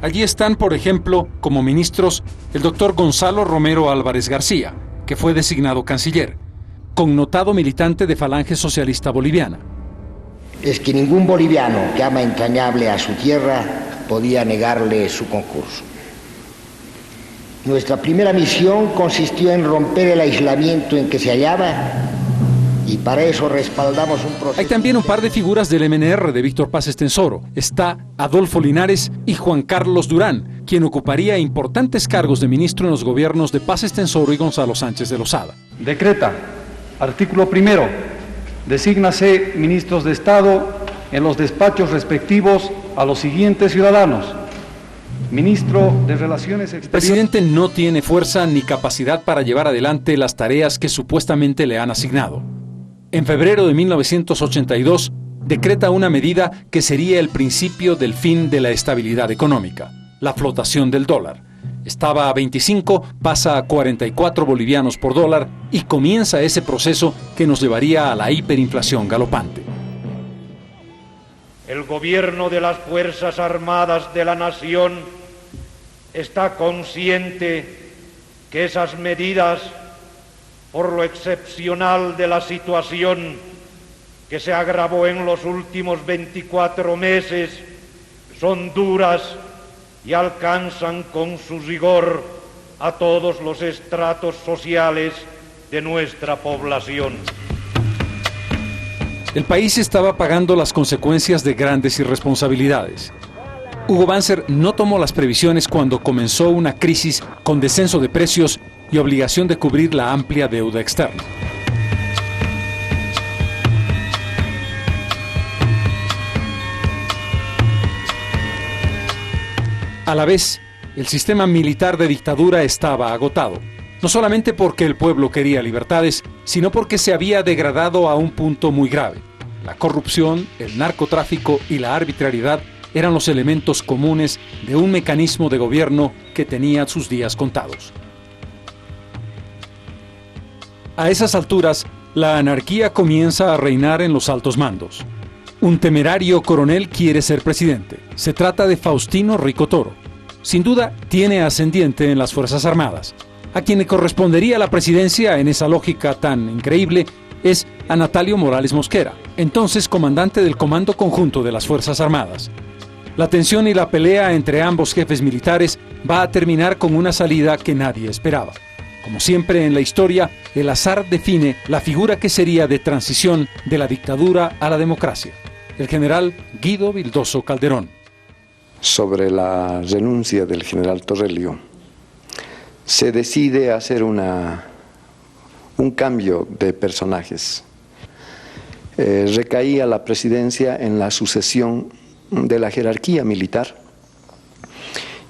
Allí están, por ejemplo, como ministros, el doctor Gonzalo Romero Álvarez García, que fue designado canciller, connotado militante de Falange Socialista Boliviana. Es que ningún boliviano que ama entrañable a su tierra podía negarle su concurso. Nuestra primera misión consistió en romper el aislamiento en que se hallaba y para eso respaldamos un proceso... Hay también un par de figuras del MNR de Víctor Paz Estenssoro. Está Adolfo Linares y Juan Carlos Durán, quien ocuparía importantes cargos de ministro en los gobiernos de Paz Estenssoro y Gonzalo Sánchez de Lozada. Decreta, artículo 1, desígnase ministros de Estado en los despachos respectivos a los siguientes ciudadanos. Ministro de Relaciones Exteriores. El presidente no tiene fuerza ni capacidad para llevar adelante las tareas que supuestamente le han asignado. En febrero de 1982, decreta una medida que sería el principio del fin de la estabilidad económica, la flotación del dólar. Estaba a 25, pasa a 44 bolivianos por dólar y comienza ese proceso que nos llevaría a la hiperinflación galopante. El gobierno de las Fuerzas Armadas de la Nación está consciente que esas medidas, por lo excepcional de la situación que se agravó en los últimos 24 meses, son duras y alcanzan con su rigor a todos los estratos sociales de nuestra población. El país estaba pagando las consecuencias de grandes irresponsabilidades. Hugo Banzer no tomó las previsiones cuando comenzó una crisis con descenso de precios y obligación de cubrir la amplia deuda externa. A la vez, el sistema militar de dictadura estaba agotado, no solamente porque el pueblo quería libertades, sino porque se había degradado a un punto muy grave. La corrupción, el narcotráfico y la arbitrariedad eran los elementos comunes de un mecanismo de gobierno que tenía sus días contados. A esas alturas, la anarquía comienza a reinar en los altos mandos. Un temerario coronel quiere ser presidente. Se trata de Faustino Rico Toro. Sin duda, tiene ascendiente en las Fuerzas Armadas. A quien le correspondería la presidencia en esa lógica tan increíble es a Natalio Morales Mosquera, entonces comandante del Comando Conjunto de las Fuerzas Armadas. La tensión y la pelea entre ambos jefes militares va a terminar con una salida que nadie esperaba. Como siempre en la historia, el azar define la figura que sería de transición de la dictadura a la democracia. El general Guido Vildoso Calderón. Sobre la renuncia del general Torrelio, se decide hacer un cambio de personajes. Recaía la presidencia en la sucesión de la jerarquía militar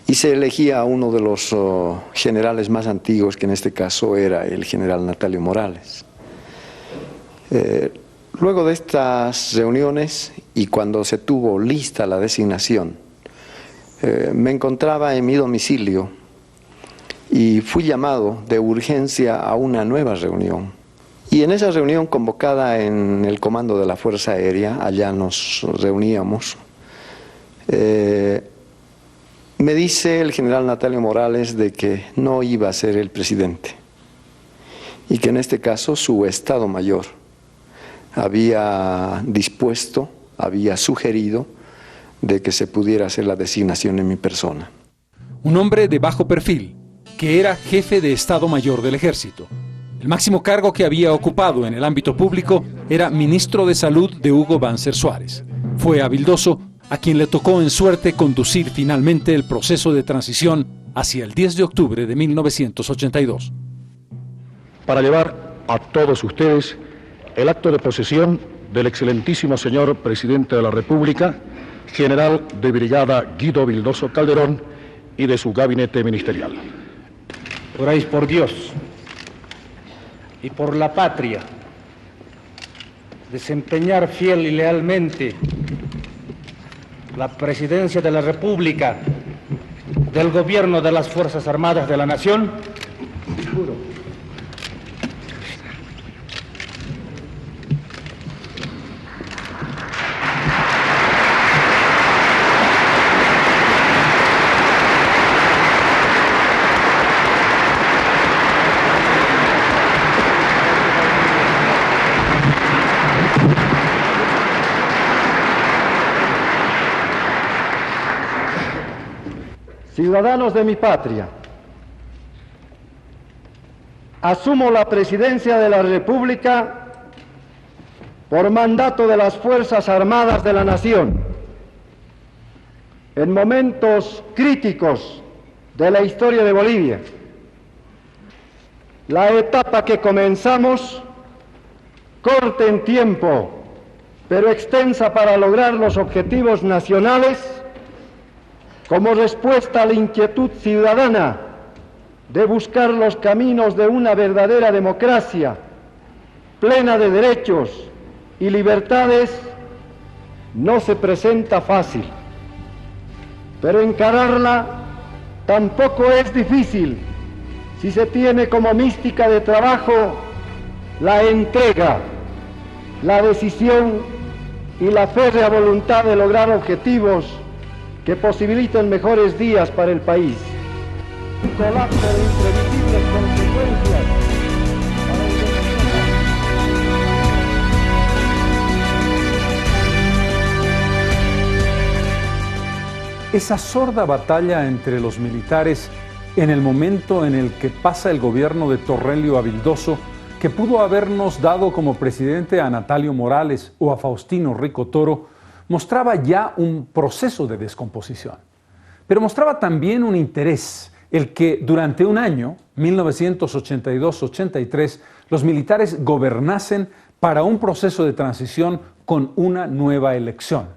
y se elegía a uno de los generales más antiguos, que en este caso era el general Natalio Morales. Luego de estas reuniones y cuando se tuvo lista la designación, me encontraba en mi domicilio y fui llamado de urgencia a una nueva reunión. Y en esa reunión convocada en el comando de la Fuerza Aérea, allá nos reuníamos, me dice el general Natalio Morales de que no iba a ser el presidente y que en este caso su Estado Mayor había dispuesto, había sugerido de que se pudiera hacer la designación en mi persona. Un hombre de bajo perfil, que era jefe de Estado Mayor del Ejército. El máximo cargo que había ocupado en el ámbito público era ministro de Salud de Hugo Banzer Suárez. Fue a Vildoso a quien le tocó en suerte conducir finalmente el proceso de transición hacia el 10 de octubre de 1982. Para llevar a todos ustedes el acto de posesión del excelentísimo señor Presidente de la República, General de Brigada Guido Vildoso Calderón, y de su gabinete ministerial. Juráis por Dios y por la patria desempeñar fiel y lealmente la presidencia de la República del Gobierno de las Fuerzas Armadas de la Nación. Juro. Ciudadanos de mi patria, asumo la presidencia de la República por mandato de las Fuerzas Armadas de la Nación. En momentos críticos de la historia de Bolivia, la etapa que comenzamos, corta en tiempo, pero extensa para lograr los objetivos nacionales, como respuesta a la inquietud ciudadana de buscar los caminos de una verdadera democracia plena de derechos y libertades, no se presenta fácil. Pero encararla tampoco es difícil si se tiene como mística de trabajo la entrega, la decisión y la férrea voluntad de lograr objetivos que posibiliten mejores días para el país. Un colapso de imprevisibles consecuencias para el desarrollo. Esa sorda batalla entre los militares en el momento en el que pasa el gobierno de Torrelio a Vildoso, que pudo habernos dado como presidente a Natalio Morales o a Faustino Rico Toro, mostraba ya un proceso de descomposición. Pero mostraba también un interés, el que durante un año, 1982-83, los militares gobernasen para un proceso de transición con una nueva elección.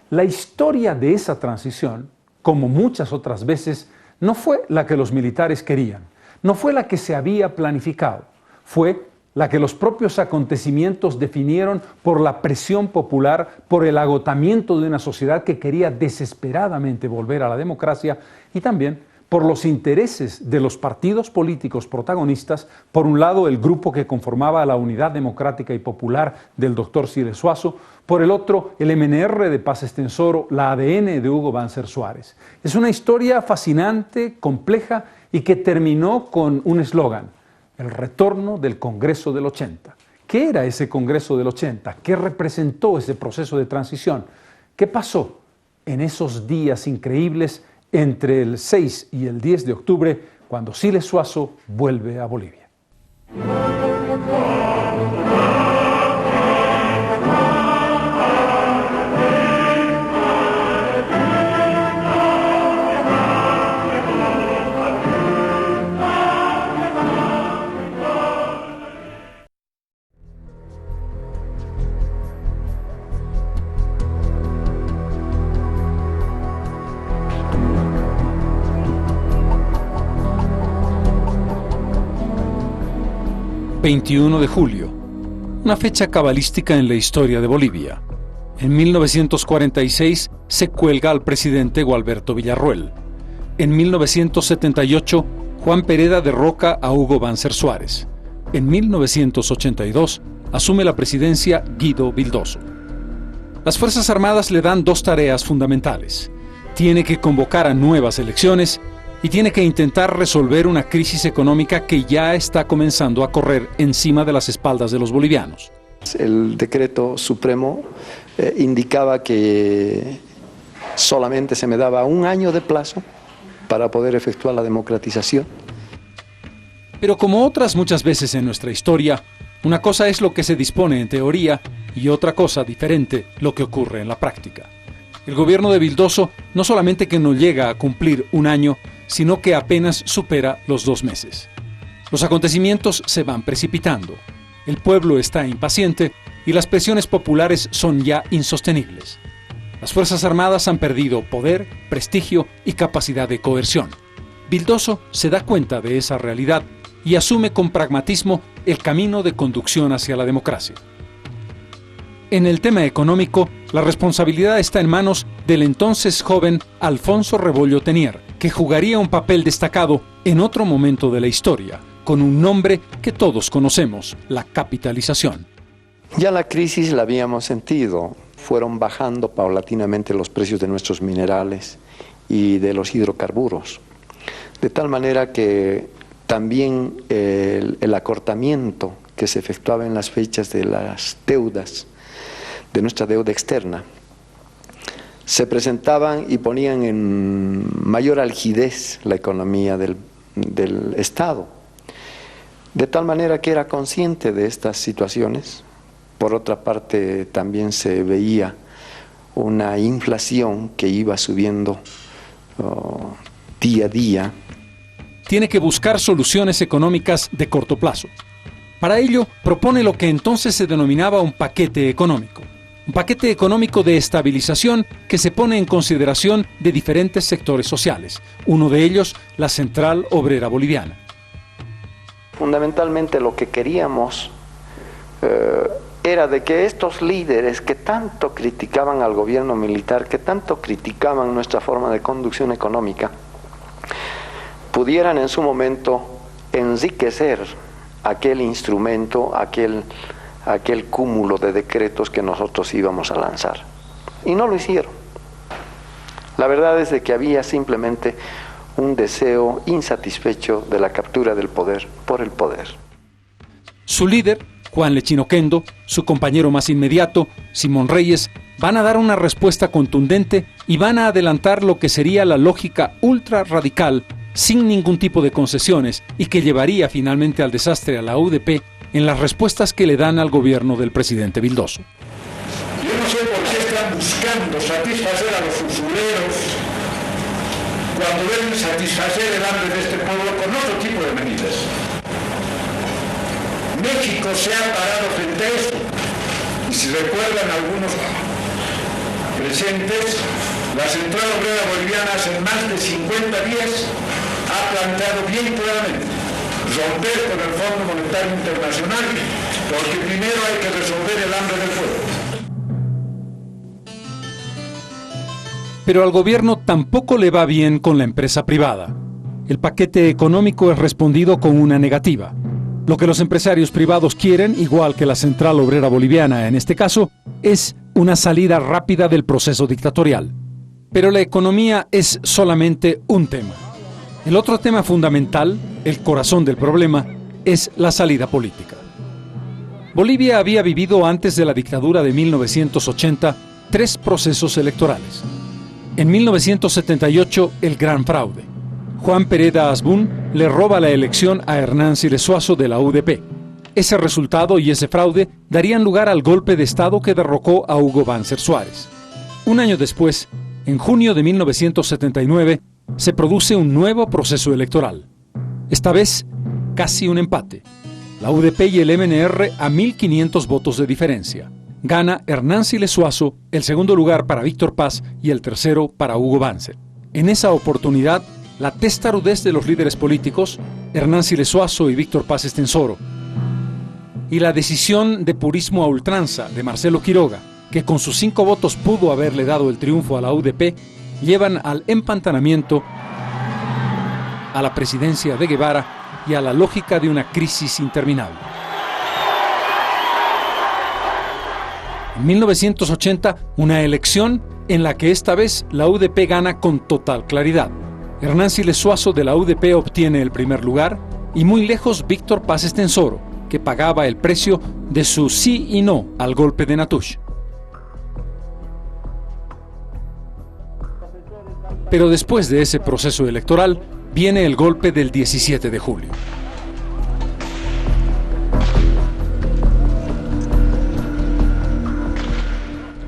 La historia de esa transición, como muchas otras veces, no fue la que los militares querían, no fue la que se había planificado, fue la que los propios acontecimientos definieron por la presión popular, por el agotamiento de una sociedad que quería desesperadamente volver a la democracia y también por los intereses de los partidos políticos protagonistas, por un lado el grupo que conformaba la Unidad Democrática y Popular del doctor Siles Suazo, por el otro el MNR de Paz Estenssoro, la ADN de Hugo Banzer Suárez. Es una historia fascinante, compleja y que terminó con un eslogan: el retorno del Congreso del 80. ¿Qué era ese Congreso del 80? ¿Qué representó ese proceso de transición? ¿Qué pasó en esos días increíbles entre el 6 y el 10 de octubre, cuando Siles Suazo vuelve a Bolivia? 21 de julio, una fecha cabalística en la historia de Bolivia. En 1946 se cuelga al presidente Gualberto Villarroel. En 1978, Juan Pereda derroca a Hugo Banzer Suárez. En 1982, asume la presidencia Guido Vildoso. Las Fuerzas Armadas le dan dos tareas fundamentales. Tiene que convocar a nuevas elecciones y tiene que intentar resolver una crisis económica que ya está comenzando a correr encima de las espaldas de los bolivianos. El decreto supremo indicaba que solamente se me daba un año de plazo para poder efectuar la democratización. Pero como otras muchas veces en nuestra historia, una cosa es lo que se dispone en teoría y otra cosa diferente lo que ocurre en la práctica. El gobierno de Vildoso no solamente que no llega a cumplir un año, sino que apenas supera los 2 meses. Los acontecimientos se van precipitando, el pueblo está impaciente y las presiones populares son ya insostenibles. Las Fuerzas Armadas han perdido poder, prestigio y capacidad de coerción. Vildoso se da cuenta de esa realidad y asume con pragmatismo el camino de conducción hacia la democracia. En el tema económico, la responsabilidad está en manos del entonces joven Alfonso Rebollo Tenier, que jugaría un papel destacado en otro momento de la historia, con un nombre que todos conocemos, la capitalización. Ya la crisis la habíamos sentido, fueron bajando paulatinamente los precios de nuestros minerales y de los hidrocarburos, de tal manera que también el acortamiento que se efectuaba en las fechas de las deudas, de nuestra deuda externa, se presentaban y ponían en mayor algidez la economía del Estado. De tal manera que era consciente de estas situaciones. Por otra parte, también se veía una inflación que iba subiendo día a día. Tiene que buscar soluciones económicas de corto plazo. Para ello, propone lo que entonces se denominaba un paquete económico. Un paquete económico de estabilización que se pone en consideración de diferentes sectores sociales. Uno de ellos, la Central Obrera Boliviana. Fundamentalmente lo que queríamos era de que estos líderes que tanto criticaban al gobierno militar, que tanto criticaban nuestra forma de conducción económica, pudieran en su momento enriquecer aquel instrumento, aquel cúmulo de decretos que nosotros íbamos a lanzar. Y no lo hicieron. La verdad es de que había simplemente un deseo insatisfecho de la captura del poder por el poder. Su líder, Juan Lechín Oquendo, su compañero más inmediato, Simón Reyes, van a dar una respuesta contundente y van a adelantar lo que sería la lógica ultra radical, sin ningún tipo de concesiones, y que llevaría finalmente al desastre a la UDP en las respuestas que le dan al gobierno del presidente Vildoso. Yo no sé por qué están buscando satisfacer a los usureros cuando deben satisfacer el hambre de este pueblo con otro tipo de medidas. México se ha parado frente a eso. Y si recuerdan algunos presentes, la Central Obrera Boliviana hace más de 50 días ha planteado bien claramente romper con el Fondo Monetario Internacional, porque primero hay que resolver el hambre del pueblo. Pero al gobierno tampoco le va bien con la empresa privada. El paquete económico es respondido con una negativa. Lo que los empresarios privados quieren, igual que la Central Obrera Boliviana en este caso, es una salida rápida del proceso dictatorial. Pero la economía es solamente un tema. El otro tema fundamental, el corazón del problema, es la salida política. Bolivia había vivido antes de la dictadura de 1980 3 procesos electorales. En 1978, el gran fraude. Juan Pereda Asbun le roba la elección a Hernán Siles Suazo de la UDP. Ese resultado y ese fraude darían lugar al golpe de Estado que derrocó a Hugo Banzer Suárez. Un año después, en junio de 1979, se produce un nuevo proceso electoral. Esta vez, casi un empate. La UDP y el MNR a 1.500 votos de diferencia. Gana Hernán Siles Suazo, el segundo lugar para Víctor Paz y el tercero para Hugo Banzer. En esa oportunidad, la testarudez de los líderes políticos, Hernán Siles Suazo y Víctor Paz Estenssoro, y la decisión de purismo a ultranza de Marcelo Quiroga, que con sus 5 votos pudo haberle dado el triunfo a la UDP, llevan al empantanamiento, a la presidencia de Guevara y a la lógica de una crisis interminable. En 1980, una elección en la que esta vez la UDP gana con total claridad. Hernán Siles Suazo de la UDP obtiene el primer lugar y muy lejos Víctor Paz Estenssoro, que pagaba el precio de su sí y no al golpe de Natush. Pero después de ese proceso electoral viene el golpe del 17 de julio.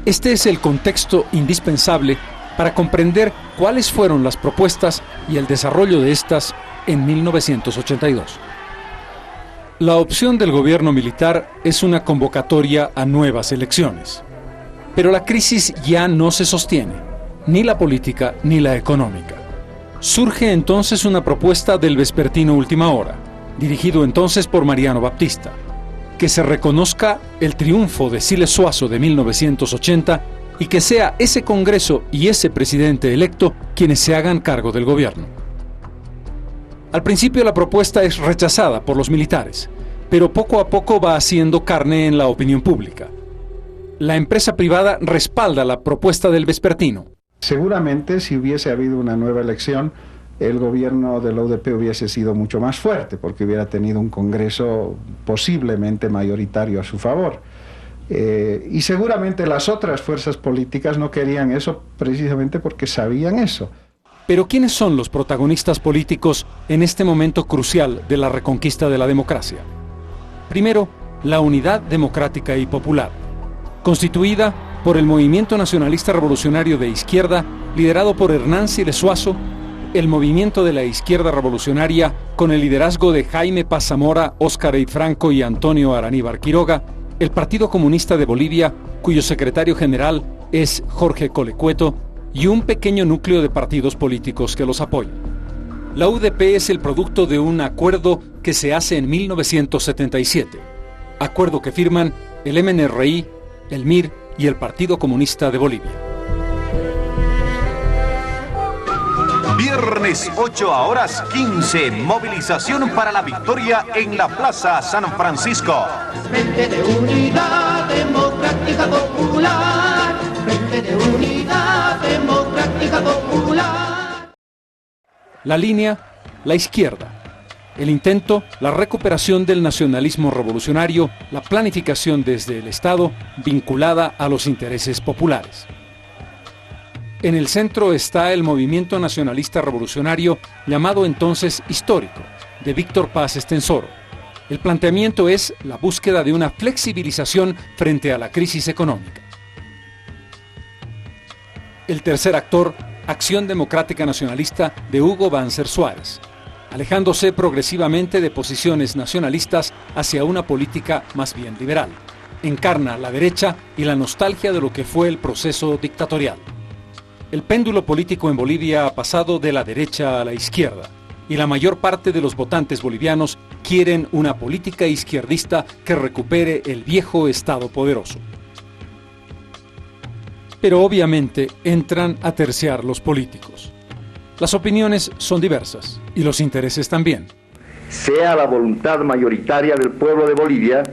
Este es el contexto indispensable para comprender cuáles fueron las propuestas y el desarrollo de estas en 1982. La opción del gobierno militar es una convocatoria a nuevas elecciones. Pero la crisis ya no se sostiene, ni la política ni la económica. Surge entonces una propuesta del vespertino Última Hora, dirigido entonces por Mariano Baptista, que se reconozca el triunfo de Siles Suazo de 1980 y que sea ese Congreso y ese presidente electo quienes se hagan cargo del gobierno. Al principio la propuesta es rechazada por los militares, pero poco a poco va haciendo carne en la opinión pública. La empresa privada respalda la propuesta del vespertino. Seguramente si hubiese habido una nueva elección, el gobierno de la UDP hubiese sido mucho más fuerte, porque hubiera tenido un Congreso posiblemente mayoritario a su favor. Y seguramente las otras fuerzas políticas no querían eso precisamente porque sabían eso. Pero ¿quiénes son los protagonistas políticos en este momento crucial de la reconquista de la democracia? Primero, la Unidad Democrática y Popular, constituida por el Movimiento Nacionalista Revolucionario de Izquierda, liderado por Hernán Siles Zuazo, el Movimiento de la Izquierda Revolucionaria, con el liderazgo de Jaime Paz Zamora, Óscar Eid Franco y Antonio Araníbar Quiroga, el Partido Comunista de Bolivia, cuyo secretario general es Jorge Colecueto, y un pequeño núcleo de partidos políticos que los apoyan. La UDP es el producto de un acuerdo que se hace en 1977, acuerdo que firman el MNRI, el MIR y el Partido Comunista de Bolivia. Viernes 8:15, movilización para la victoria en la Plaza San Francisco. Frente de Unidad Democrática Popular, Frente de Unidad Democrática Popular. La línea, la izquierda. El intento, la recuperación del nacionalismo revolucionario, la planificación desde el Estado vinculada a los intereses populares. En el centro está el movimiento nacionalista revolucionario llamado entonces histórico, de Víctor Paz Estenssoro. El planteamiento es la búsqueda de una flexibilización frente a la crisis económica. El tercer actor, Acción Democrática Nacionalista de Hugo Banzer Suárez, alejándose progresivamente de posiciones nacionalistas hacia una política más bien liberal. Encarna la derecha y la nostalgia de lo que fue el proceso dictatorial. El péndulo político en Bolivia ha pasado de la derecha a la izquierda, y la mayor parte de los votantes bolivianos quieren una política izquierdista que recupere el viejo Estado poderoso. Pero obviamente entran a terciar los políticos. Las opiniones son diversas, y los intereses también. Sea la voluntad mayoritaria del pueblo de Bolivia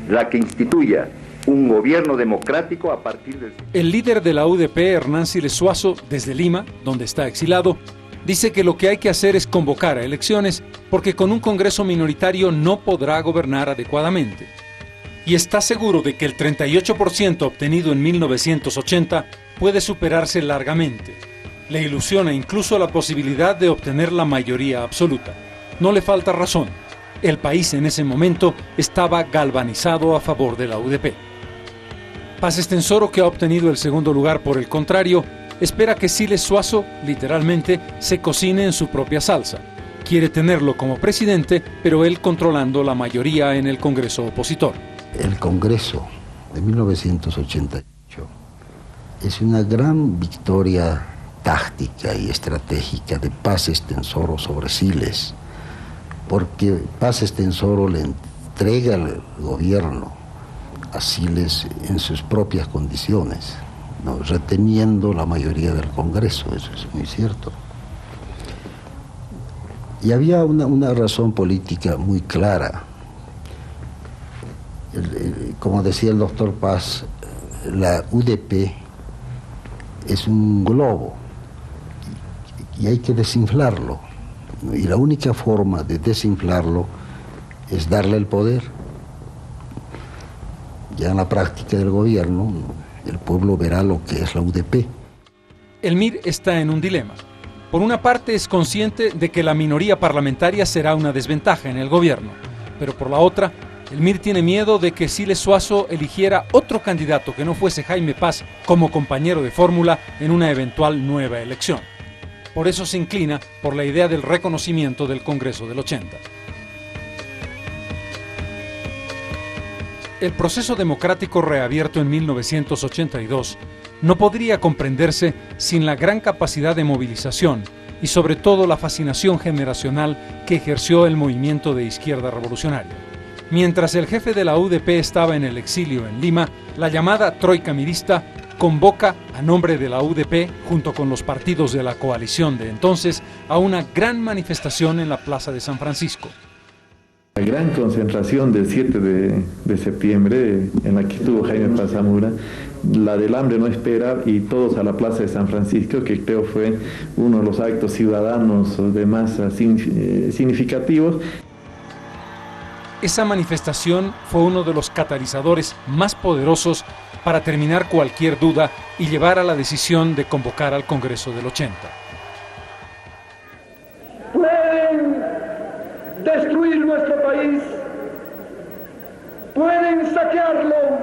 la que instituya un gobierno democrático a partir del... El líder de la UDP, Hernán Siles Zuazo, desde Lima, donde está exilado, dice que lo que hay que hacer es convocar a elecciones porque con un Congreso minoritario no podrá gobernar adecuadamente. Y está seguro de que el 38% obtenido en 1980 puede superarse largamente. Le ilusiona incluso la posibilidad de obtener la mayoría absoluta. No le falta razón. El país en ese momento estaba galvanizado a favor de la UDP. Paz Estenssoro, que ha obtenido el segundo lugar por el contrario, espera que Siles Zuazo, literalmente, se cocine en su propia salsa. Quiere tenerlo como presidente, pero él controlando la mayoría en el Congreso opositor. El Congreso de 1988 es una gran victoria táctica y estratégica de Paz Estenssoro sobre Siles, porque Paz Estenssoro le entrega el gobierno a Siles en sus propias condiciones, ¿no? Reteniendo la mayoría del Congreso, eso es muy cierto. Y había una razón política muy clara. Como decía el doctor Paz, la UDP es un globo y hay que desinflarlo. Y la única forma de desinflarlo es darle el poder. Ya en la práctica del gobierno, el pueblo verá lo que es la UDP. El MIR está en un dilema. Por una parte es consciente de que la minoría parlamentaria será una desventaja en el gobierno, pero por la otra, el MIR tiene miedo de que Siles Zuazo eligiera otro candidato que no fuese Jaime Paz como compañero de fórmula en una eventual nueva elección. Por eso se inclina por la idea del reconocimiento del Congreso del 80. El proceso democrático reabierto en 1982 no podría comprenderse sin la gran capacidad de movilización y sobre todo la fascinación generacional que ejerció el movimiento de izquierda revolucionaria. Mientras el jefe de la UDP estaba en el exilio en Lima, la llamada Troika Mirista convoca a nombre de la UDP, junto con los partidos de la coalición de entonces, a una gran manifestación en la Plaza de San Francisco. La gran concentración del 7 de septiembre, en la que estuvo Jaime Paz Zamora, la del hambre no espera, y todos a la Plaza de San Francisco, que creo fue uno de los actos ciudadanos de masa significativos. Esa manifestación fue uno de los catalizadores más poderosos para terminar cualquier duda y llevar a la decisión de convocar al Congreso del 80. Pueden destruir nuestro país, pueden saquearlo,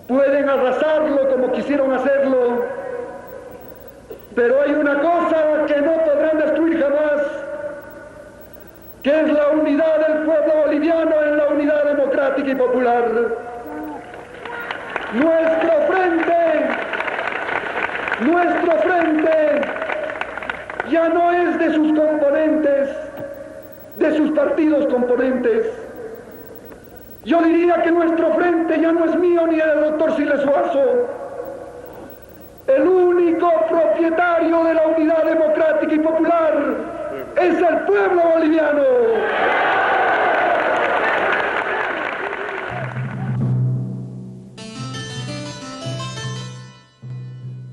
pueden arrasarlo como quisieron hacerlo, pero hay una cosa que no podrán destruir jamás, que es la unidad del pueblo boliviano en la unidad democrática y popular. Nuestro frente ya no es de sus componentes, de sus partidos componentes. Yo diría que nuestro frente ya no es mío ni del doctor Siles Suazo. El único propietario de la unidad democrática y popular es el pueblo boliviano.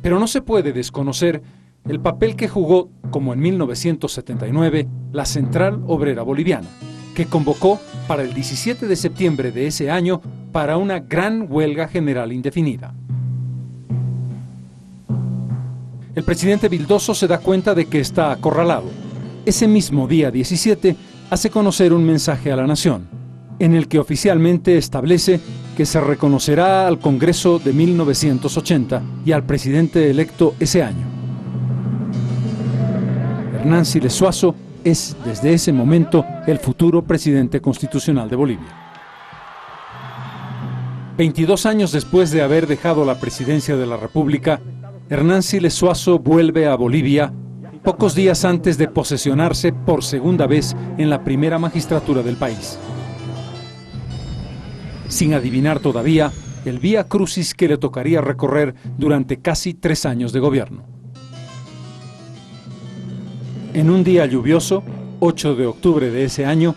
Pero no se puede desconocer el papel que jugó, como en 1979, la Central Obrera Boliviana, que convocó para el 17 de septiembre de ese año para una gran huelga general indefinida. El presidente Vildoso se da cuenta de que está acorralado. Ese mismo día 17 hace conocer un mensaje a la nación, en el que oficialmente establece que se reconocerá al Congreso de 1980 y al presidente electo ese año. Hernán Siles Suazo es, desde ese momento, el futuro presidente constitucional de Bolivia. 22 años después de haber dejado la presidencia de la República, Hernán Siles Suazo vuelve a Bolivia pocos días antes de posesionarse por segunda vez en la primera magistratura del país. Sin adivinar todavía el vía crucis que le tocaría recorrer durante casi 3 años de gobierno. En un día lluvioso, 8 de octubre de ese año,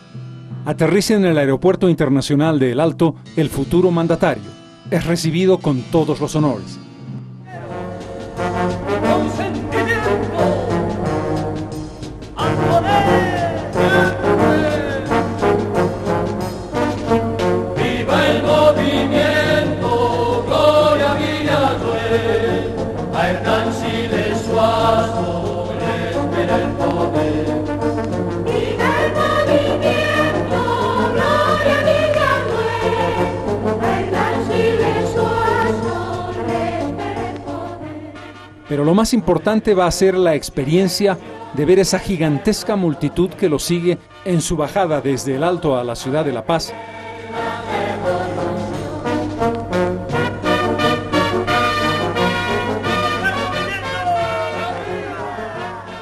aterriza en el Aeropuerto Internacional de El Alto el futuro mandatario. Es recibido con todos los honores. Pero lo más importante va a ser la experiencia de ver esa gigantesca multitud que lo sigue en su bajada desde El Alto a la ciudad de La Paz.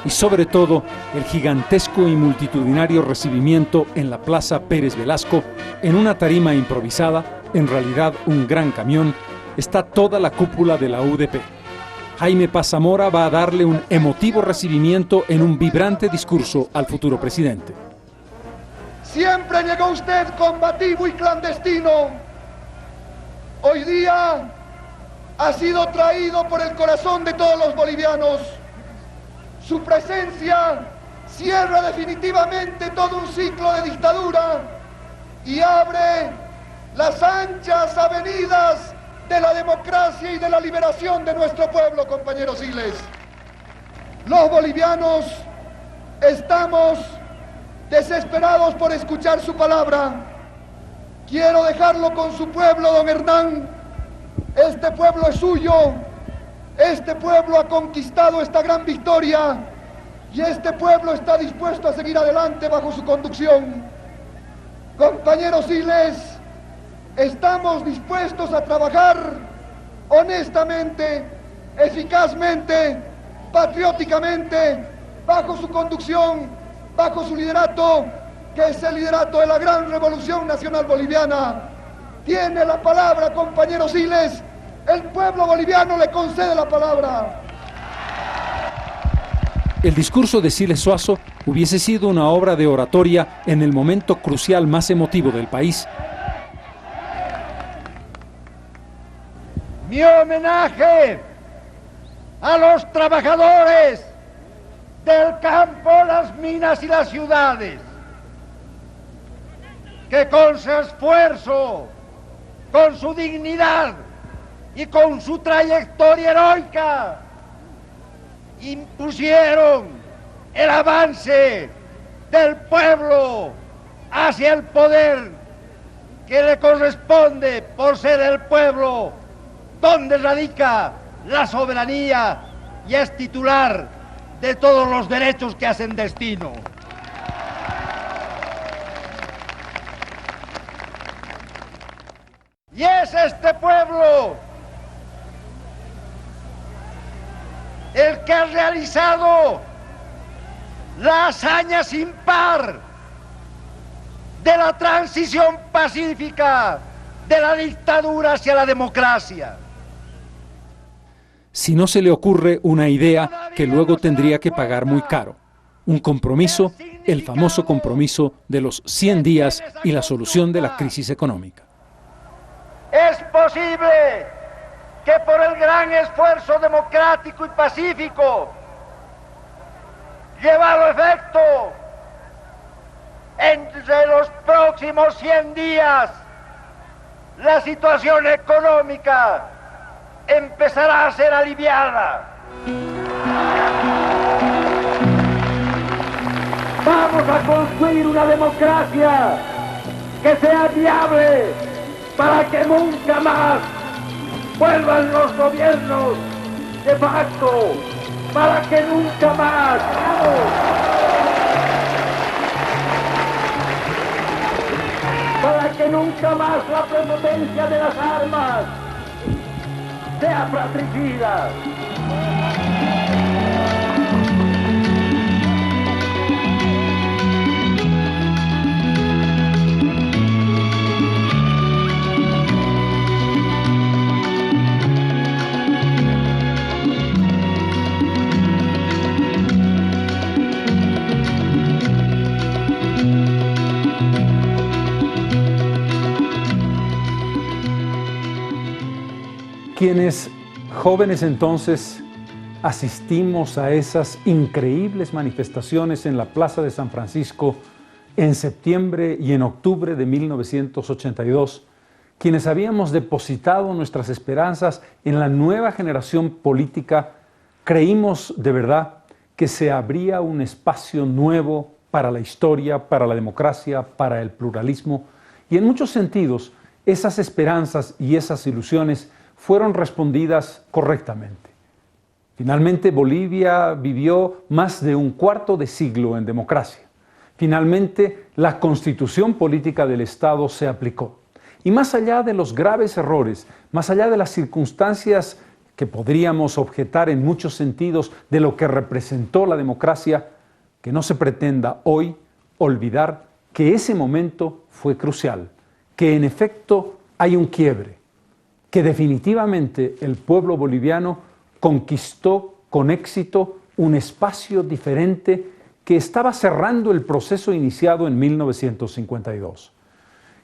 Y sobre todo, el gigantesco y multitudinario recibimiento en la Plaza Pérez Velasco, en una tarima improvisada, en realidad un gran camión, está toda la cúpula de la UDP. Jaime Paz Zamora va a darle un emotivo recibimiento en un vibrante discurso al futuro presidente. Siempre llegó usted combativo y clandestino. Hoy día ha sido traído por el corazón de todos los bolivianos. Su presencia cierra definitivamente todo un ciclo de dictadura y abre las anchas avenidas de la democracia y de la liberación de nuestro pueblo, compañeros Siles. Los bolivianos estamos desesperados por escuchar su palabra. Quiero dejarlo con su pueblo, don Hernán. Este pueblo es suyo. Este pueblo ha conquistado esta gran victoria y este pueblo está dispuesto a seguir adelante bajo su conducción. Compañeros Siles, estamos dispuestos a trabajar honestamente, eficazmente, patrióticamente, bajo su conducción, bajo su liderato, que es el liderato de la gran revolución nacional boliviana. Tiene la palabra, compañeros Siles, el pueblo boliviano le concede la palabra. El discurso de Siles Suazo hubiese sido una obra de oratoria en el momento crucial más emotivo del país. Mi homenaje a los trabajadores del campo, las minas y las ciudades, que con su esfuerzo, con su dignidad y con su trayectoria heroica impusieron el avance del pueblo hacia el poder que le corresponde por ser el pueblo donde radica la soberanía y es titular de todos los derechos que hacen destino. Y es este pueblo el que ha realizado la hazaña sin par de la transición pacífica de la dictadura hacia la democracia. Si no se le ocurre una idea que luego tendría que pagar muy caro. Un compromiso, el famoso compromiso de los 100 días y la solución de la crisis económica. Es posible que por el gran esfuerzo democrático y pacífico llevado a efecto entre los próximos 100 días la situación económica empezará a ser aliviada. Vamos a construir una democracia que sea viable para que nunca más vuelvan los gobiernos de facto, para que nunca más la prepotencia de las armas sea fratricida. Quienes jóvenes entonces asistimos a esas increíbles manifestaciones en la Plaza de San Francisco en septiembre y en octubre de 1982, quienes habíamos depositado nuestras esperanzas en la nueva generación política, creímos de verdad que se abría un espacio nuevo para la historia, para la democracia, para el pluralismo, y en muchos sentidos esas esperanzas y esas ilusiones fueron respondidas correctamente. Finalmente, Bolivia vivió más de un cuarto de siglo en democracia. Finalmente, la constitución política del Estado se aplicó. Y más allá de los graves errores, más allá de las circunstancias que podríamos objetar en muchos sentidos de lo que representó la democracia, que no se pretenda hoy olvidar que ese momento fue crucial, que en efecto hay un quiebre, que definitivamente el pueblo boliviano conquistó con éxito un espacio diferente que estaba cerrando el proceso iniciado en 1952.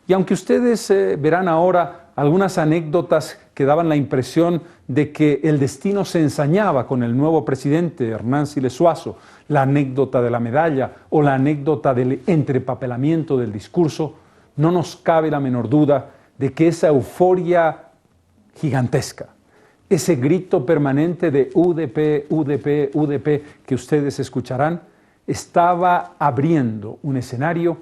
Y aunque ustedes verán ahora algunas anécdotas que daban la impresión de que el destino se ensañaba con el nuevo presidente Hernán Siles Zuazo, la anécdota de la medalla o la anécdota del entrepapelamiento del discurso, no nos cabe la menor duda de que esa euforia gigantesca, ese grito permanente de UDP, UDP, UDP que ustedes escucharán, estaba abriendo un escenario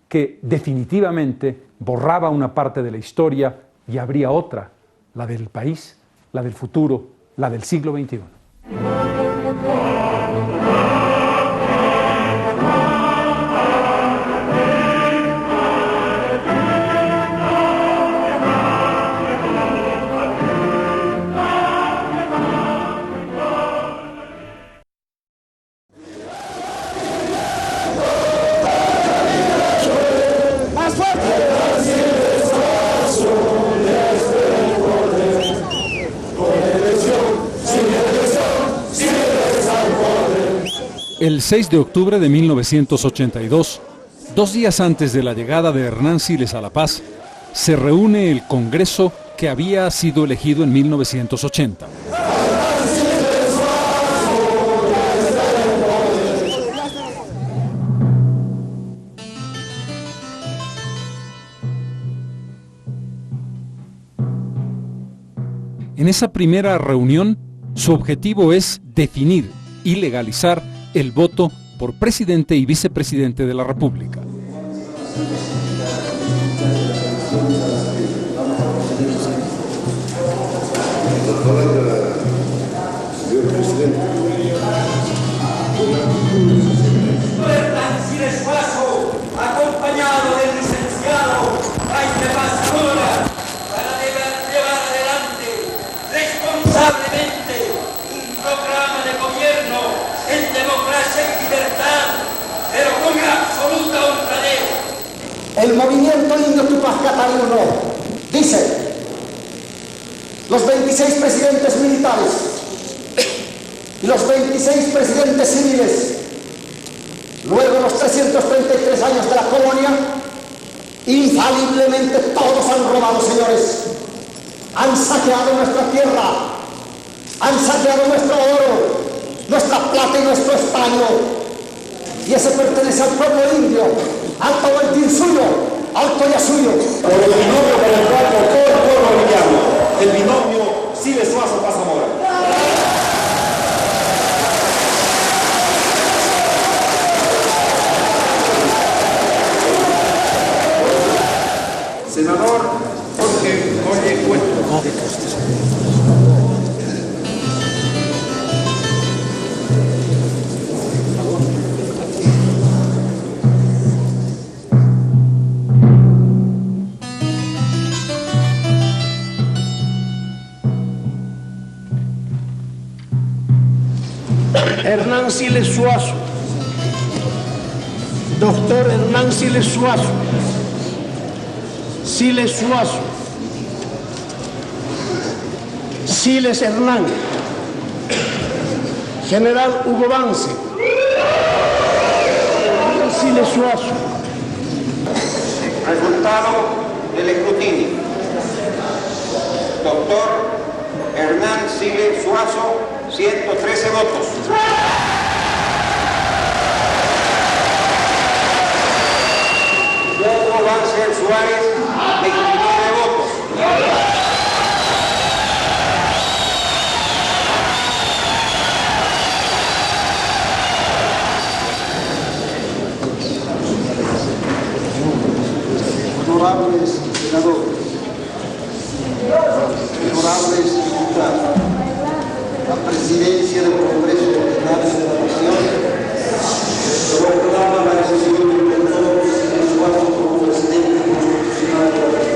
que definitivamente borraba una parte de la historia y abría otra, la del país, la del futuro, la del siglo XXI. El 6 de octubre de 1982, 2 días antes de la llegada de Hernán Siles a La Paz, se reúne el Congreso que había sido elegido en 1980. En esa primera reunión, su objetivo es definir y legalizar el voto por presidente y vicepresidente de la República. Siles Suazo, acompañado del licenciado Jaime Paz Zamora, para llevar adelante responsablemente un programa de gobierno en democracia y libertad, pero con absoluta honradez. El movimiento Indio Tupac Cataluño dice: los 26 presidentes militares y los 26 presidentes civiles, luego de los 333 años de la colonia, infaliblemente todos han robado, señores. Han saqueado nuestra tierra, han saqueado nuestro oro, nuestra plata y nuestro estaño. Y ese pertenece al pueblo indio, alto Valentín suyo, alto ya suyo. Por el binomio por el cual por todo el pueblo boliviano, el binomio Siles Suazo Paz Zamora. Senador Jorge Oye Cuento. Hernán Siles Suazo, doctor Hernán Siles Suazo, Siles Suazo, Siles Hernán, general Hugo Vance, Siles Suazo. Resultado del escrutinio. Doctor Hernán Siles Suazo, 113 votos. Hugo Vance Suárez, 29 votos. Honorables senadores, honorables diputados, la presidencia del Congreso Ordinario de la Nación proclama la decisión del doctor Siles Suazo como presidente constitucional de la República.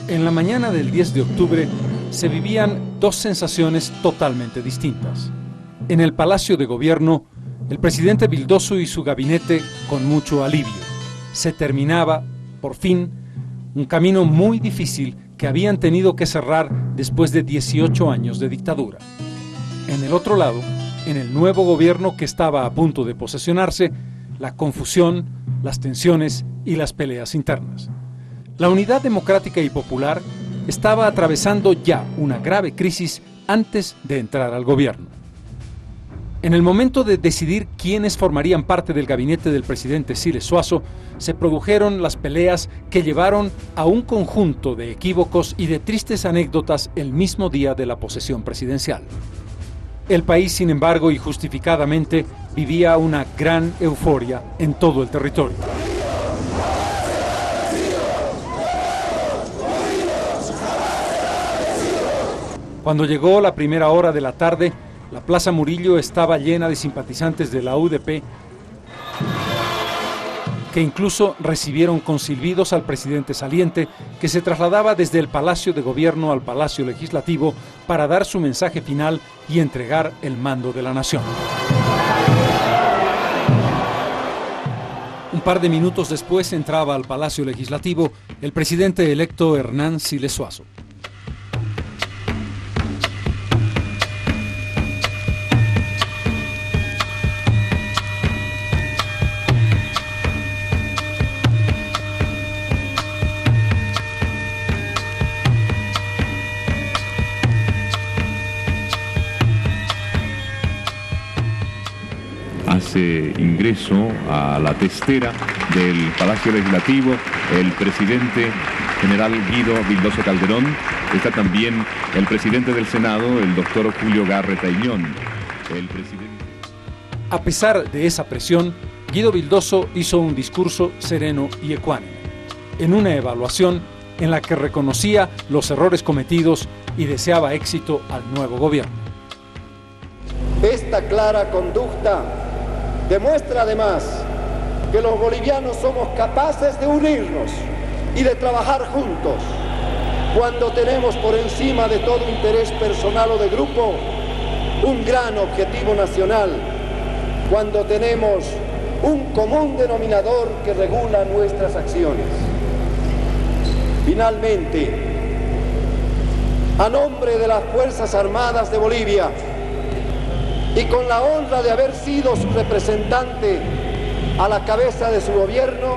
En la mañana del 10 de octubre se vivían dos sensaciones totalmente distintas. En el Palacio de Gobierno, el presidente Vildoso y su gabinete con mucho alivio. Se terminaba, por fin, un camino muy difícil que habían tenido que cerrar después de 18 años de dictadura. En el otro lado, en el nuevo gobierno que estaba a punto de posesionarse, la confusión, las tensiones y las peleas internas. La Unidad Democrática y Popular estaba atravesando ya una grave crisis antes de entrar al gobierno. En el momento de decidir quiénes formarían parte del gabinete del presidente Siles Suazo, se produjeron las peleas que llevaron a un conjunto de equívocos y de tristes anécdotas el mismo día de la posesión presidencial. El país, sin embargo, y justificadamente, vivía una gran euforia en todo el territorio. Cuando llegó la primera hora de la tarde, la Plaza Murillo estaba llena de simpatizantes de la UDP que incluso recibieron con silbidos al presidente saliente, que se trasladaba desde el Palacio de Gobierno al Palacio Legislativo para dar su mensaje final y entregar el mando de la nación. Un par de minutos después entraba al Palacio Legislativo el presidente electo Hernán Siles Suazo. ese ingreso a la testera del Palacio Legislativo el presidente general Guido Vildoso Calderón. Está también el presidente del Senado, el doctor Julio Garreta Illón. A pesar de esa presión, Guido Vildoso hizo un discurso sereno y ecuánime, en una evaluación en la que reconocía los errores cometidos y deseaba éxito al nuevo gobierno. Esta clara conducta demuestra además que los bolivianos somos capaces de unirnos y de trabajar juntos cuando tenemos por encima de todo interés personal o de grupo un gran objetivo nacional, cuando tenemos un común denominador que regula nuestras acciones. Finalmente, a nombre de las Fuerzas Armadas de Bolivia y con la honra de haber sido su representante a la cabeza de su gobierno,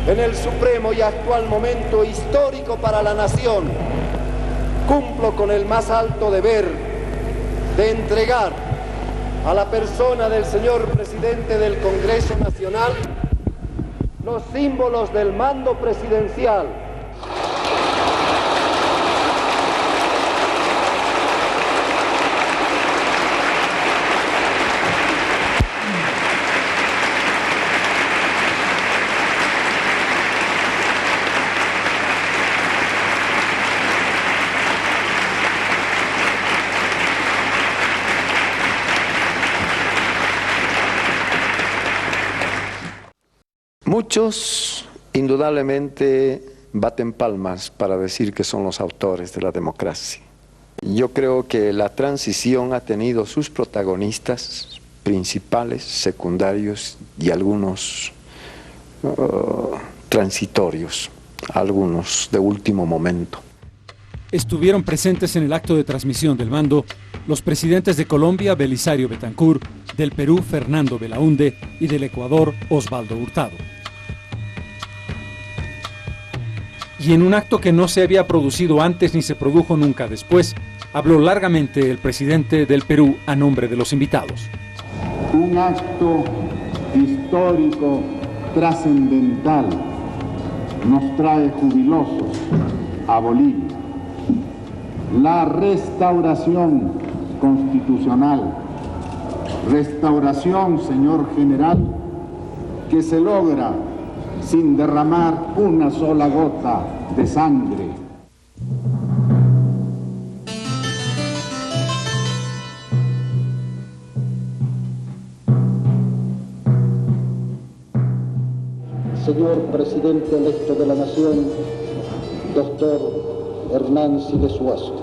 en el supremo y actual momento histórico para la nación, cumplo con el más alto deber de entregar a la persona del señor presidente del Congreso Nacional los símbolos del mando presidencial. Muchos indudablemente baten palmas para decir que son los autores de la democracia. Yo creo que la transición ha tenido sus protagonistas principales, secundarios y algunos transitorios, algunos de último momento. Estuvieron presentes en el acto de transmisión del mando los presidentes de Colombia, Belisario Betancur, del Perú, Fernando Belaúnde, y del Ecuador, Osvaldo Hurtado. Y en un acto que no se había producido antes ni se produjo nunca después, habló largamente el presidente del Perú a nombre de los invitados. Un acto histórico, trascendental, nos trae jubilosos a Bolivia. La restauración constitucional, restauración, señor general, que se logra sin derramar una sola gota de sangre. Señor presidente electo de la Nación, doctor Hernán Siles Suazo,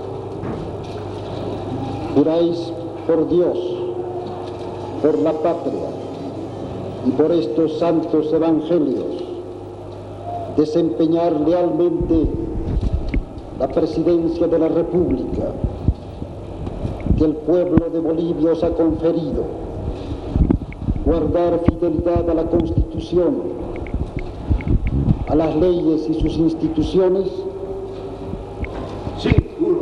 juráis por Dios, por la patria y por estos santos evangelios desempeñar lealmente la presidencia de la República que el pueblo de Bolivia os ha conferido, guardar fidelidad a la Constitución, a las leyes y sus instituciones. Sí, juro.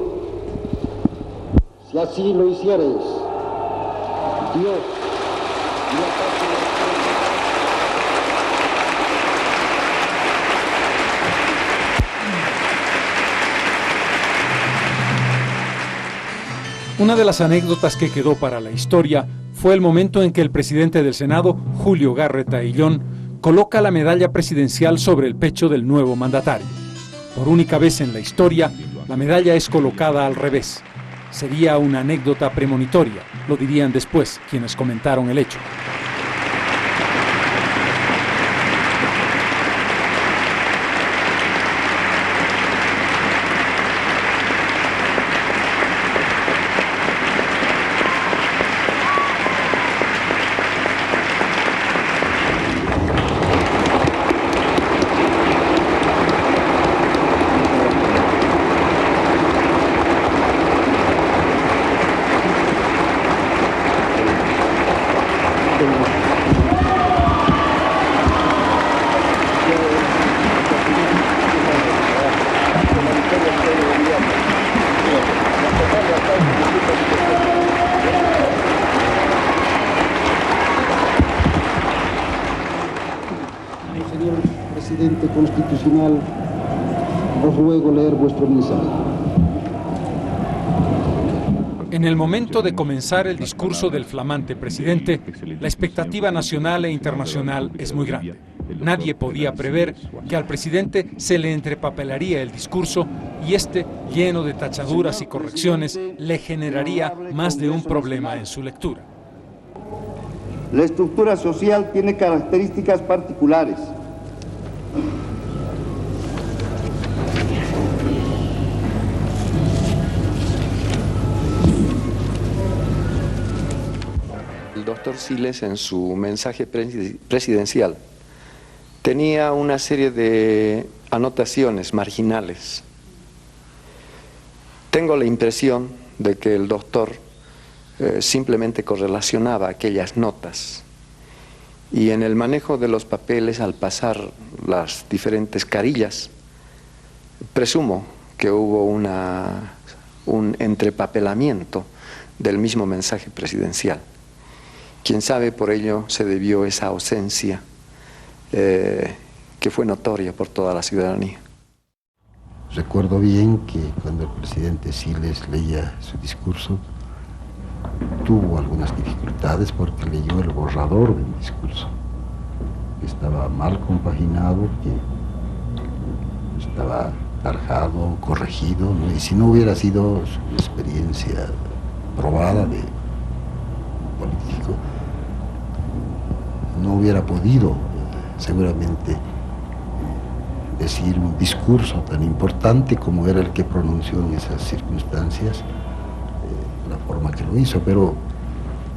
Si así lo hiciereis, Dios y la patria. Una de las anécdotas que quedó para la historia fue el momento en que el presidente del Senado, Julio Garreta Illón, coloca la medalla presidencial sobre el pecho del nuevo mandatario. Por única vez en la historia, la medalla es colocada al revés. Sería una anécdota premonitoria, lo dirían después quienes comentaron el hecho. Presidente constitucional, os ruego leer vuestro mensaje. En el momento de comenzar el discurso del flamante presidente, la expectativa nacional e internacional es muy grande. Nadie podía prever que al presidente se le entrepapelaría el discurso y este, lleno de tachaduras y correcciones, le generaría más de un problema en su lectura. La estructura social tiene características particulares. El doctor Siles, en su mensaje presidencial, tenía una serie de anotaciones marginales. Tengo la impresión de que el doctor simplemente correlacionaba aquellas notas y en el manejo de los papeles, al pasar las diferentes carillas, presumo que hubo un entrepapelamiento del mismo mensaje presidencial. Quién sabe, por ello se debió esa ausencia que fue notoria por toda la ciudadanía. Recuerdo bien que cuando el presidente Siles leía su discurso, tuvo algunas dificultades porque leyó el borrador del discurso, que estaba mal compaginado, que estaba tarjado, corregido, ¿no? Y si no hubiera sido su experiencia probada de político, no hubiera podido seguramente decir un discurso tan importante como era el que pronunció en esas circunstancias, la forma que lo hizo. Pero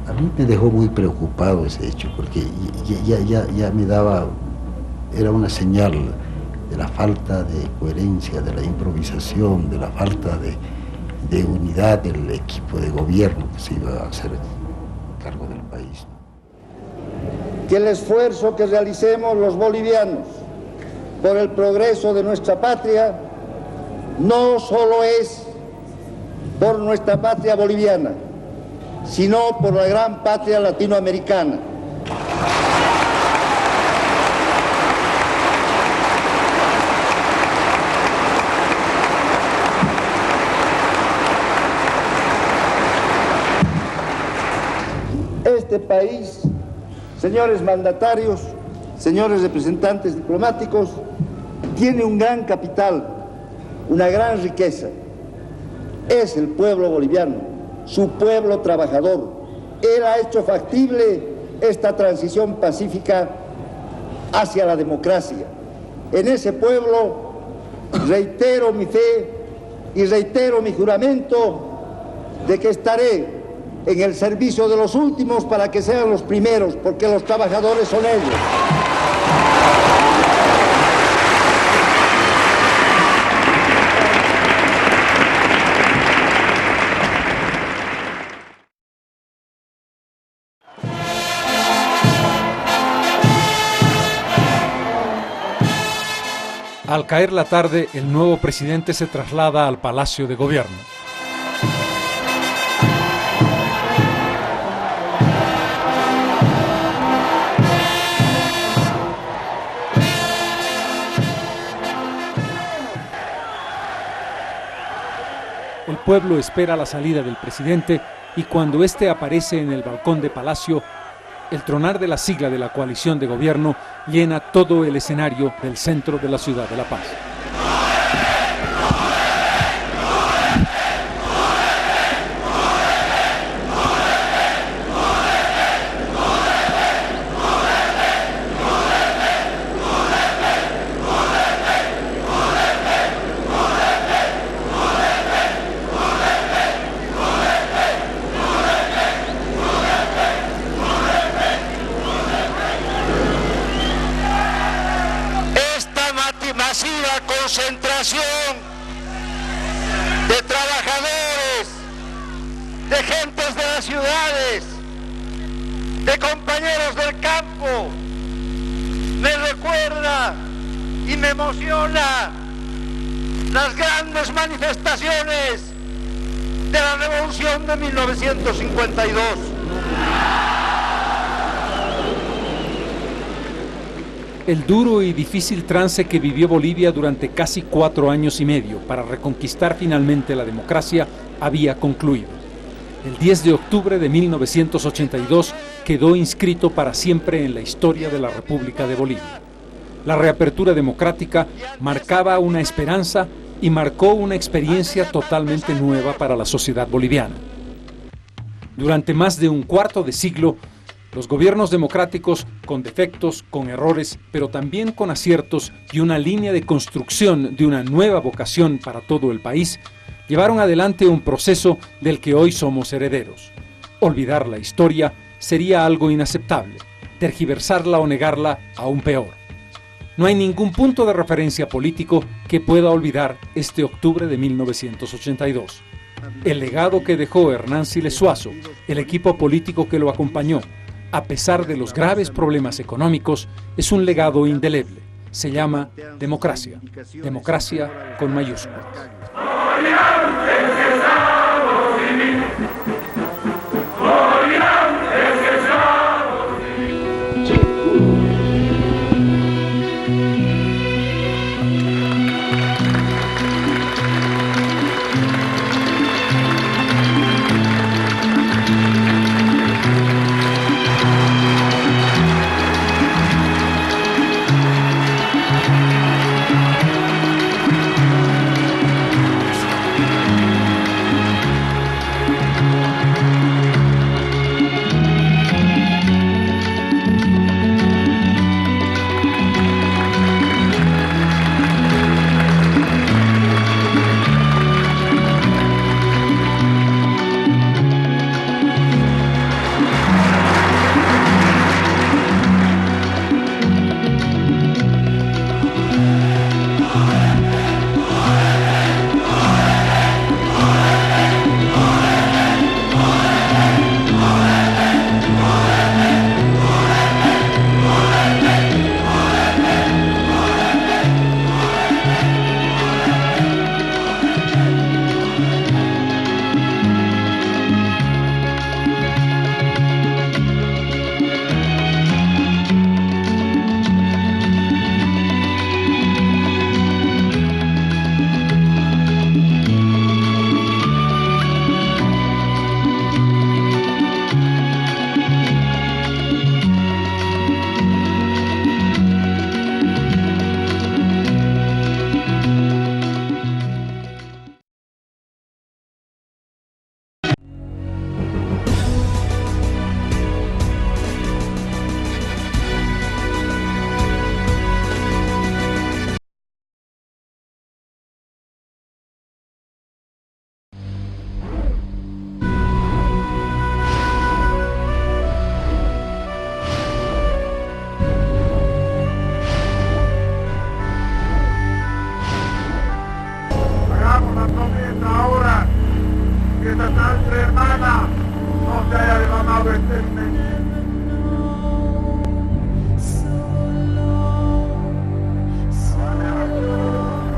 a mí me dejó muy preocupado ese hecho, porque ya me daba, era una señal de la falta de coherencia, de la improvisación, de la falta de unidad del equipo de gobierno que se iba a hacer cargo del país. Que el esfuerzo que realicemos los bolivianos por el progreso de nuestra patria no solo es por nuestra patria boliviana, sino por la gran patria latinoamericana. Este país, señores mandatarios, señores representantes diplomáticos, tiene un gran capital, una gran riqueza. Es el pueblo boliviano, su pueblo trabajador. Él ha hecho factible esta transición pacífica hacia la democracia. En ese pueblo reitero mi fe y reitero mi juramento de que estaré en el servicio de los últimos para que sean los primeros, porque los trabajadores son ellos. Al caer la tarde, el nuevo presidente se traslada al Palacio de Gobierno. El pueblo espera la salida del presidente y cuando éste aparece en el balcón de Palacio, el tronar de la sigla de la coalición de gobierno llena todo el escenario del centro de la ciudad de La Paz. Concentración de trabajadores, de gentes de las ciudades, de compañeros del campo, me recuerda y me emociona las grandes manifestaciones de la Revolución de 1952. El duro y difícil trance que vivió Bolivia durante casi 4 años y medio para reconquistar finalmente la democracia había concluido. El 10 de octubre de 1982 quedó inscrito para siempre en la historia de la República de Bolivia. La reapertura democrática marcaba una esperanza y marcó una experiencia totalmente nueva para la sociedad boliviana. Durante más de un cuarto de siglo, los gobiernos democráticos, con defectos, con errores, pero también con aciertos y una línea de construcción de una nueva vocación para todo el país, llevaron adelante un proceso del que hoy somos herederos. Olvidar la historia sería algo inaceptable, tergiversarla o negarla aún peor. No hay ningún punto de referencia político que pueda olvidar este octubre de 1982. El legado que dejó Hernán Siles Zuazo, el equipo político que lo acompañó, a pesar de los graves problemas económicos, es un legado indeleble. Se llama democracia. Democracia con mayúsculas.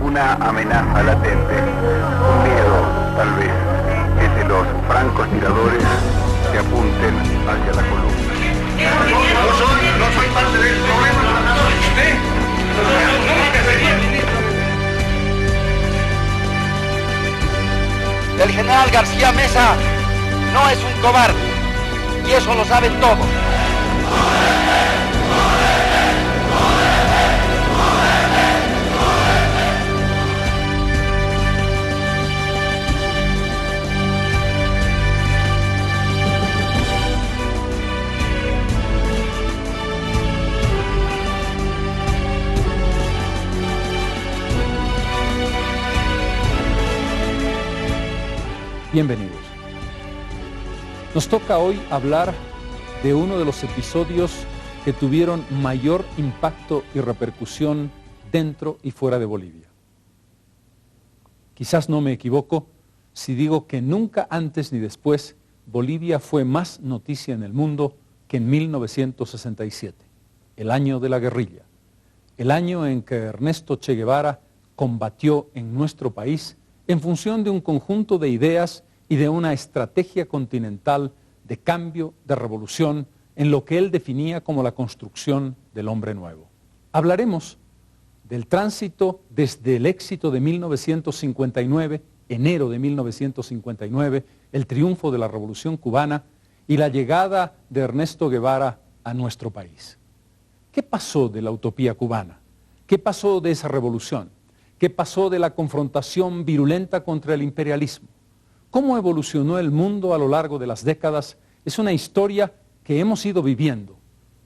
Una amenaza latente, un miedo tal vez, es de los francos tiradores que apunten hacia la columna. No soy parte del problema. El general García Meza no es un cobarde, y eso lo saben todos. Bienvenidos. Nos toca hoy hablar de uno de los episodios que tuvieron mayor impacto y repercusión dentro y fuera de Bolivia. Quizás no me equivoco si digo que nunca antes ni después Bolivia fue más noticia en el mundo que en 1967, el año de la guerrilla, el año en que Ernesto Che Guevara combatió en nuestro país en función de un conjunto de ideas y de una estrategia continental de cambio, de revolución, en lo que él definía como la construcción del hombre nuevo. Hablaremos del tránsito desde el éxito de 1959, enero de 1959, el triunfo de la Revolución Cubana y la llegada de Ernesto Guevara a nuestro país. ¿Qué pasó de la utopía cubana? ¿Qué pasó de esa revolución? ¿Qué pasó de la confrontación virulenta contra el imperialismo? ¿Cómo evolucionó el mundo a lo largo de las décadas? Es una historia que hemos ido viviendo,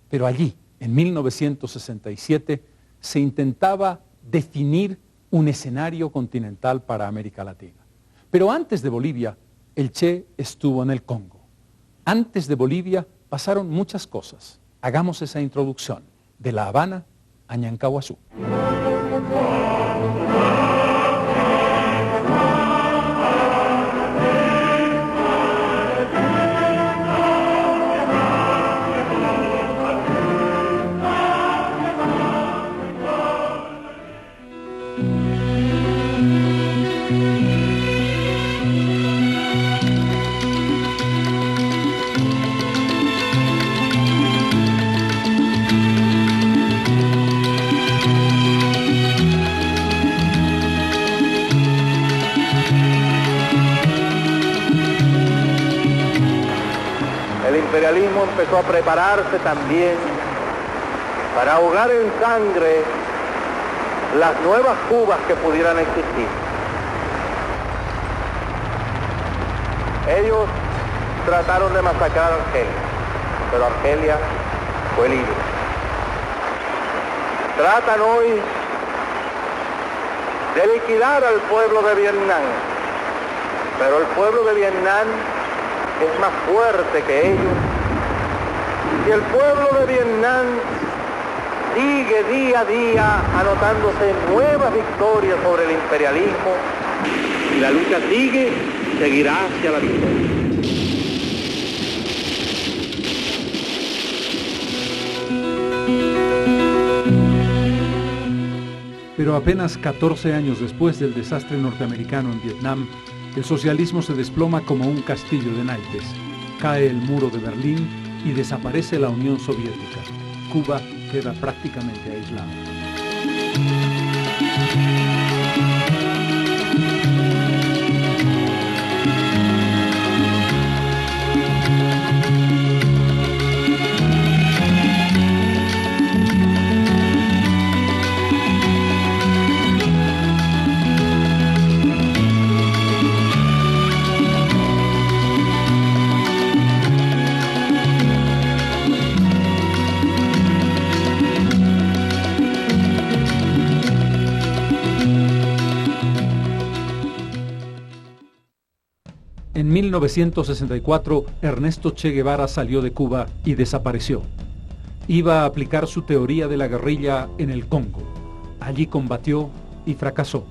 pero allí, en 1967, se intentaba definir un escenario continental para América Latina. Pero antes de Bolivia, el Che estuvo en el Congo. Antes de Bolivia pasaron muchas cosas. Hagamos esa introducción, de La Habana a Ñancahuazú. El imperialismo empezó a prepararse también para ahogar en sangre las nuevas Cubas que pudieran existir. Ellos trataron de masacrar a Argelia, pero Argelia fue libre. Tratan hoy de liquidar al pueblo de Vietnam, pero el pueblo de Vietnam es más fuerte que ellos, y el pueblo de Vietnam sigue día a día anotándose nuevas victorias sobre el imperialismo, y la lucha seguirá hacia la victoria. Pero apenas 14 años después del desastre norteamericano en Vietnam, el socialismo se desploma como un castillo de naipes. Cae el muro de Berlín y desaparece la Unión Soviética. Cuba queda prácticamente aislada. En 1964, Ernesto Che Guevara salió de Cuba y desapareció. Iba a aplicar su teoría de la guerrilla en el Congo. Allí combatió y fracasó.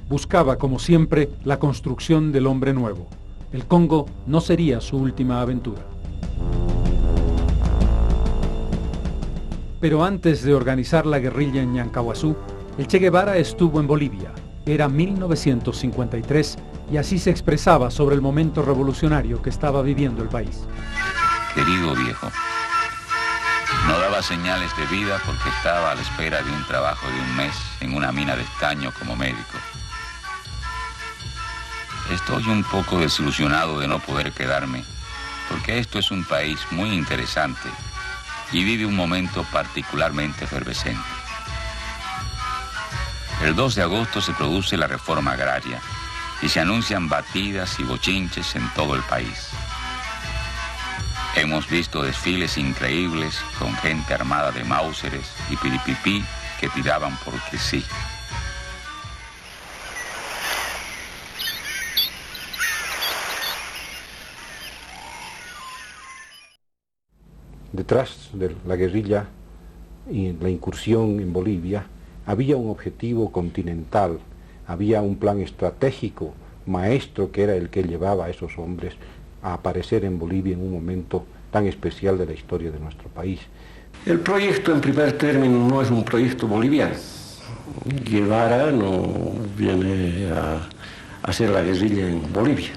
Buscaba, como siempre, la construcción del hombre nuevo. El Congo no sería su última aventura. Pero antes de organizar la guerrilla en Ñancahuazú, el Che Guevara estuvo en Bolivia. Era 1953 y así se expresaba sobre el momento revolucionario que estaba viviendo el país. Querido viejo, no daba señales de vida porque estaba a la espera de un trabajo de un mes en una mina de estaño como médico. Estoy un poco desilusionado de no poder quedarme, porque esto es un país muy interesante y vive un momento particularmente efervescente. El 2 de agosto se produce la reforma agraria y se anuncian batidas y bochinches en todo el país. Hemos visto desfiles increíbles con gente armada de máuseres y piripipí que tiraban porque sí. Detrás de la guerrilla y la incursión en Bolivia había un objetivo continental, había un plan estratégico maestro que era el que llevaba a esos hombres a aparecer en Bolivia en un momento tan especial de la historia de nuestro país. El proyecto en primer término no es un proyecto boliviano. Guevara no viene a hacer la guerrilla en Bolivia.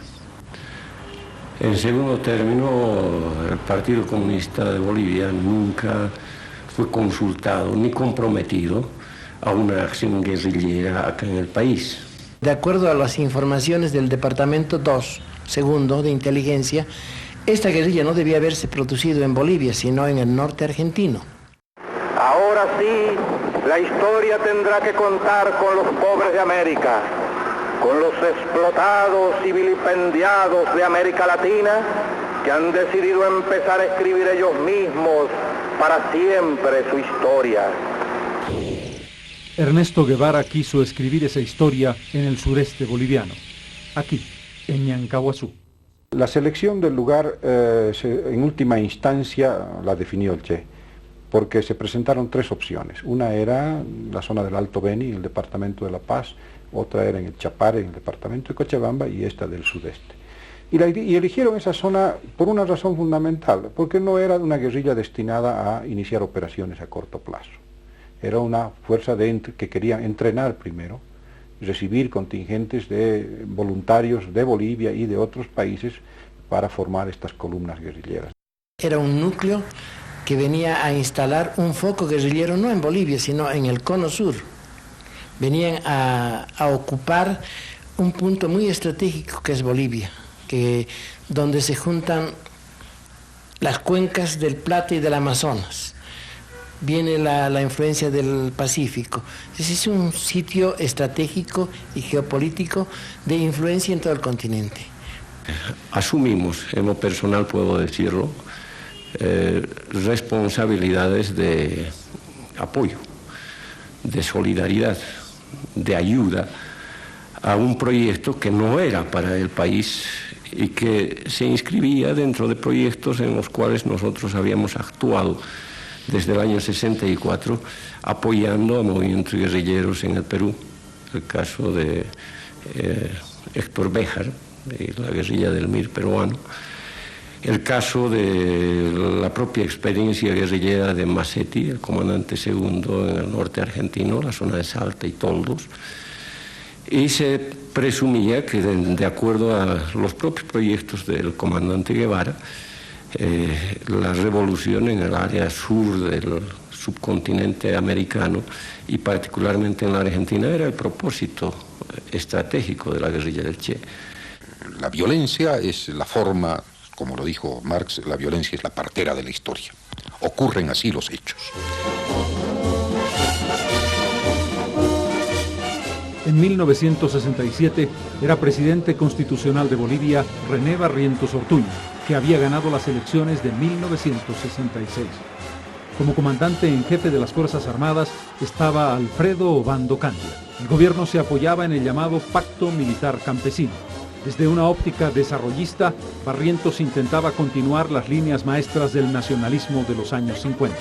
En segundo término, el Partido Comunista de Bolivia nunca fue consultado ni comprometido a una acción guerrillera acá en el país. De acuerdo a las informaciones del Departamento 2, segundo, de inteligencia, esta guerrilla no debía haberse producido en Bolivia, sino en el norte argentino. Ahora sí, la historia tendrá que contar con los pobres de América, con los explotados y vilipendiados de América Latina, que han decidido empezar a escribir ellos mismos para siempre su historia. Ernesto Guevara quiso escribir esa historia en el sureste boliviano, aquí, en Ñancahuazú. La selección del lugar, en última instancia, la definió el Che, porque se presentaron tres opciones. Una era la zona del Alto Beni, el departamento de La Paz, otra era en el Chapare, en el departamento de Cochabamba, y esta del sudeste. Y eligieron esa zona por una razón fundamental, porque no era una guerrilla destinada a iniciar operaciones a corto plazo. Era una fuerza que quería entrenar primero, recibir contingentes de voluntarios de Bolivia y de otros países para formar estas columnas guerrilleras. Era un núcleo que venía a instalar un foco guerrillero no en Bolivia, sino en el Cono Sur. Venían a ocupar un punto muy estratégico que es Bolivia, donde se juntan las cuencas del Plata y del Amazonas. Viene la influencia del Pacífico. Ese es un sitio estratégico y geopolítico de influencia en todo el continente. Asumimos, en lo personal puedo decirlo, responsabilidades de apoyo, de solidaridad, de ayuda a un proyecto que no era para el país y que se inscribía dentro de proyectos en los cuales nosotros habíamos actuado desde el año 64 apoyando a movimientos guerrilleros en el Perú, el caso de Héctor Béjar, de la guerrilla del MIR peruano, el caso de la propia experiencia guerrillera de Macetti, el comandante segundo en el norte argentino, la zona de Salta y Toldos, y se presumía que de acuerdo a los propios proyectos del comandante Guevara, la revolución en el área sur del subcontinente americano y particularmente en la Argentina era el propósito estratégico de la guerrilla del Che. La violencia es la forma, como lo dijo Marx, la violencia es la partera de la historia. Ocurren así los hechos. En 1967 era presidente constitucional de Bolivia René Barrientos Ortuño, que había ganado las elecciones de 1966. Como comandante en jefe de las Fuerzas Armadas estaba Alfredo Obando Candia. El gobierno se apoyaba en el llamado Pacto Militar Campesino. Desde una óptica desarrollista, Barrientos intentaba continuar las líneas maestras del nacionalismo de los años 50.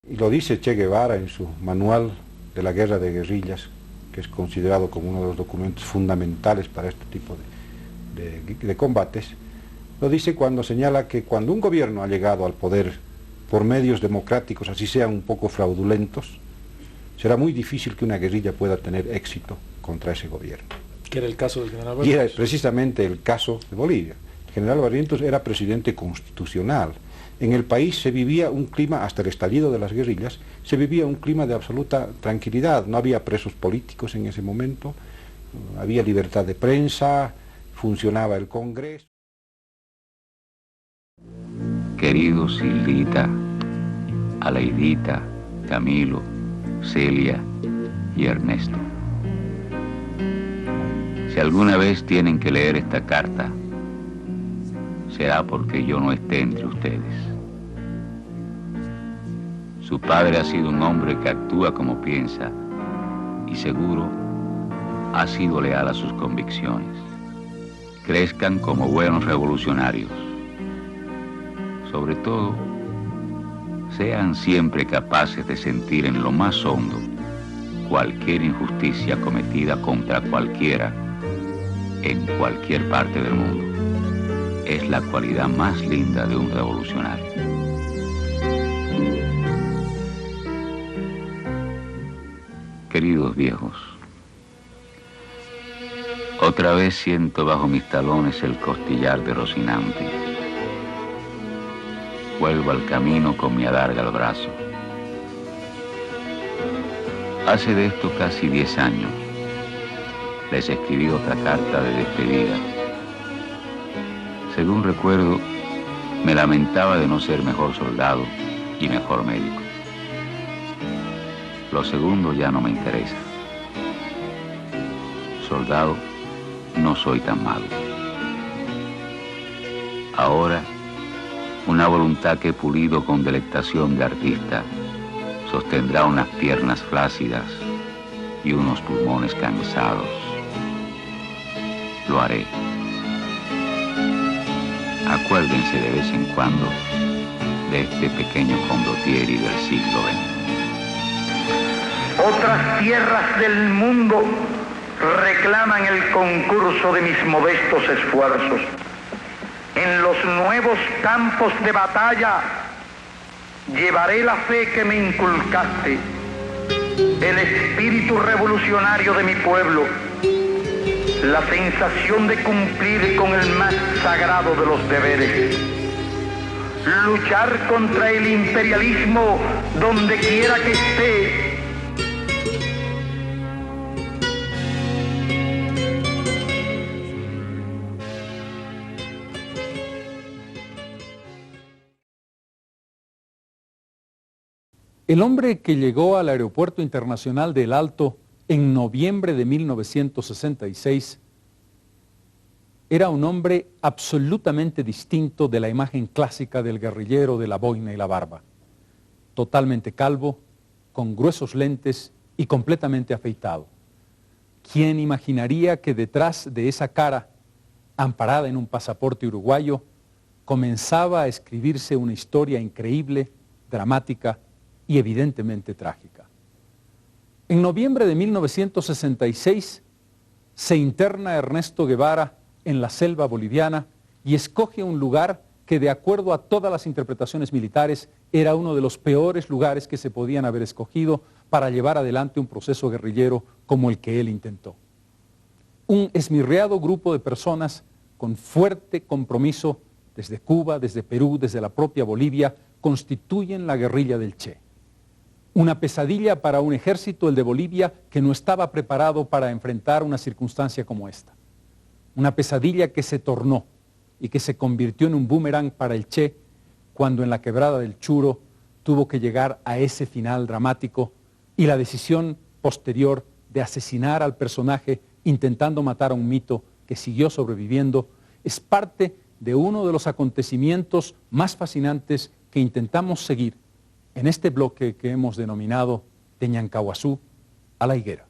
Y lo dice Che Guevara en su manual de la guerra de guerrillas, que es considerado como uno de los documentos fundamentales para este tipo de combates. Lo dice cuando señala que cuando un gobierno ha llegado al poder por medios democráticos, así sean un poco fraudulentos, será muy difícil que una guerrilla pueda tener éxito contra ese gobierno. Que era el caso del general Barrientos. Y era precisamente el caso de Bolivia. El general Barrientos era presidente constitucional. En el país se vivía un clima, hasta el estallido de las guerrillas, se vivía un clima de absoluta tranquilidad. No había presos políticos en ese momento, había libertad de prensa, funcionaba el Congreso. Queridos Hildita, Aleidita, Camilo, Celia y Ernesto, si alguna vez tienen que leer esta carta, será porque yo no esté entre ustedes. Su padre ha sido un hombre que actúa como piensa y seguro ha sido leal a sus convicciones. Crezcan como buenos revolucionarios. Sobre todo, sean siempre capaces de sentir en lo más hondo cualquier injusticia cometida contra cualquiera en cualquier parte del mundo. Es la cualidad más linda de un revolucionario. Queridos viejos, otra vez siento bajo mis talones el costillar de Rocinante. vuelvo al camino con mi adarga al brazo. Hace de esto casi 10 años les escribí otra carta de despedida. Según recuerdo, me lamentaba de no ser mejor soldado y mejor médico. Lo segundo ya no me interesa. Soldado, no soy tan malo. Ahora, una voluntad que he pulido con delectación de artista sostendrá unas piernas flácidas y unos pulmones cansados. Lo haré. Acuérdense de vez en cuando de este pequeño condottieri del siglo XX. Otras tierras del mundo reclaman el concurso de mis modestos esfuerzos. En los nuevos campos de batalla llevaré la fe que me inculcaste, el espíritu revolucionario de mi pueblo, la sensación de cumplir con el más sagrado de los deberes. Luchar contra el imperialismo donde quiera que esté. El hombre que llegó al Aeropuerto Internacional de El Alto en noviembre de 1966 era un hombre absolutamente distinto de la imagen clásica del guerrillero de la boina y la barba. Totalmente calvo, con gruesos lentes y completamente afeitado. ¿Quién imaginaría que detrás de esa cara, amparada en un pasaporte uruguayo, comenzaba a escribirse una historia increíble, dramática y evidentemente trágica? En noviembre de 1966 se interna Ernesto Guevara en la selva boliviana y escoge un lugar que, de acuerdo a todas las interpretaciones militares, era uno de los peores lugares que se podían haber escogido para llevar adelante un proceso guerrillero como el que él intentó. Un esmirriado grupo de personas con fuerte compromiso desde Cuba, desde Perú, desde la propia Bolivia, constituyen la guerrilla del Che. Una pesadilla para un ejército, el de Bolivia, que no estaba preparado para enfrentar una circunstancia como esta. Una pesadilla que se tornó y que se convirtió en un boomerang para el Che cuando en la quebrada del Churo tuvo que llegar a ese final dramático y la decisión posterior de asesinar al personaje intentando matar a un mito que siguió sobreviviendo es parte de uno de los acontecimientos más fascinantes que intentamos seguir en este bloque que hemos denominado de Ñancahuazú a la higuera.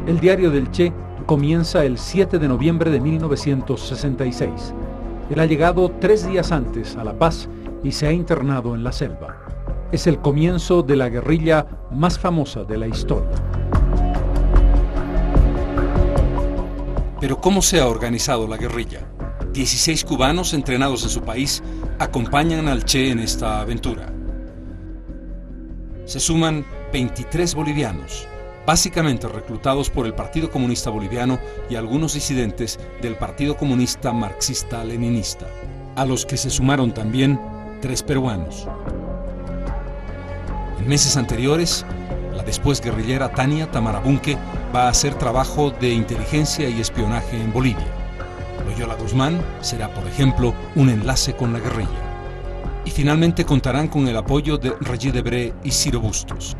El diario del Che comienza el 7 de noviembre de 1966. Él ha llegado 3 días antes a La Paz y se ha internado en la selva. Es el comienzo de la guerrilla más famosa de la historia. Pero ¿cómo se ha organizado la guerrilla? 16 cubanos entrenados en su país acompañan al Che en esta aventura. Se suman 23 bolivianos, básicamente reclutados por el Partido Comunista Boliviano y algunos disidentes del Partido Comunista Marxista-Leninista, a los que se sumaron también 3 peruanos. En meses anteriores, la después guerrillera Tania Tamarabunque va a hacer trabajo de inteligencia y espionaje en Bolivia. Lo Loyola Guzmán será, por ejemplo, un enlace con la guerrilla. Y finalmente contarán con el apoyo de Regis Debray y Ciro Bustos.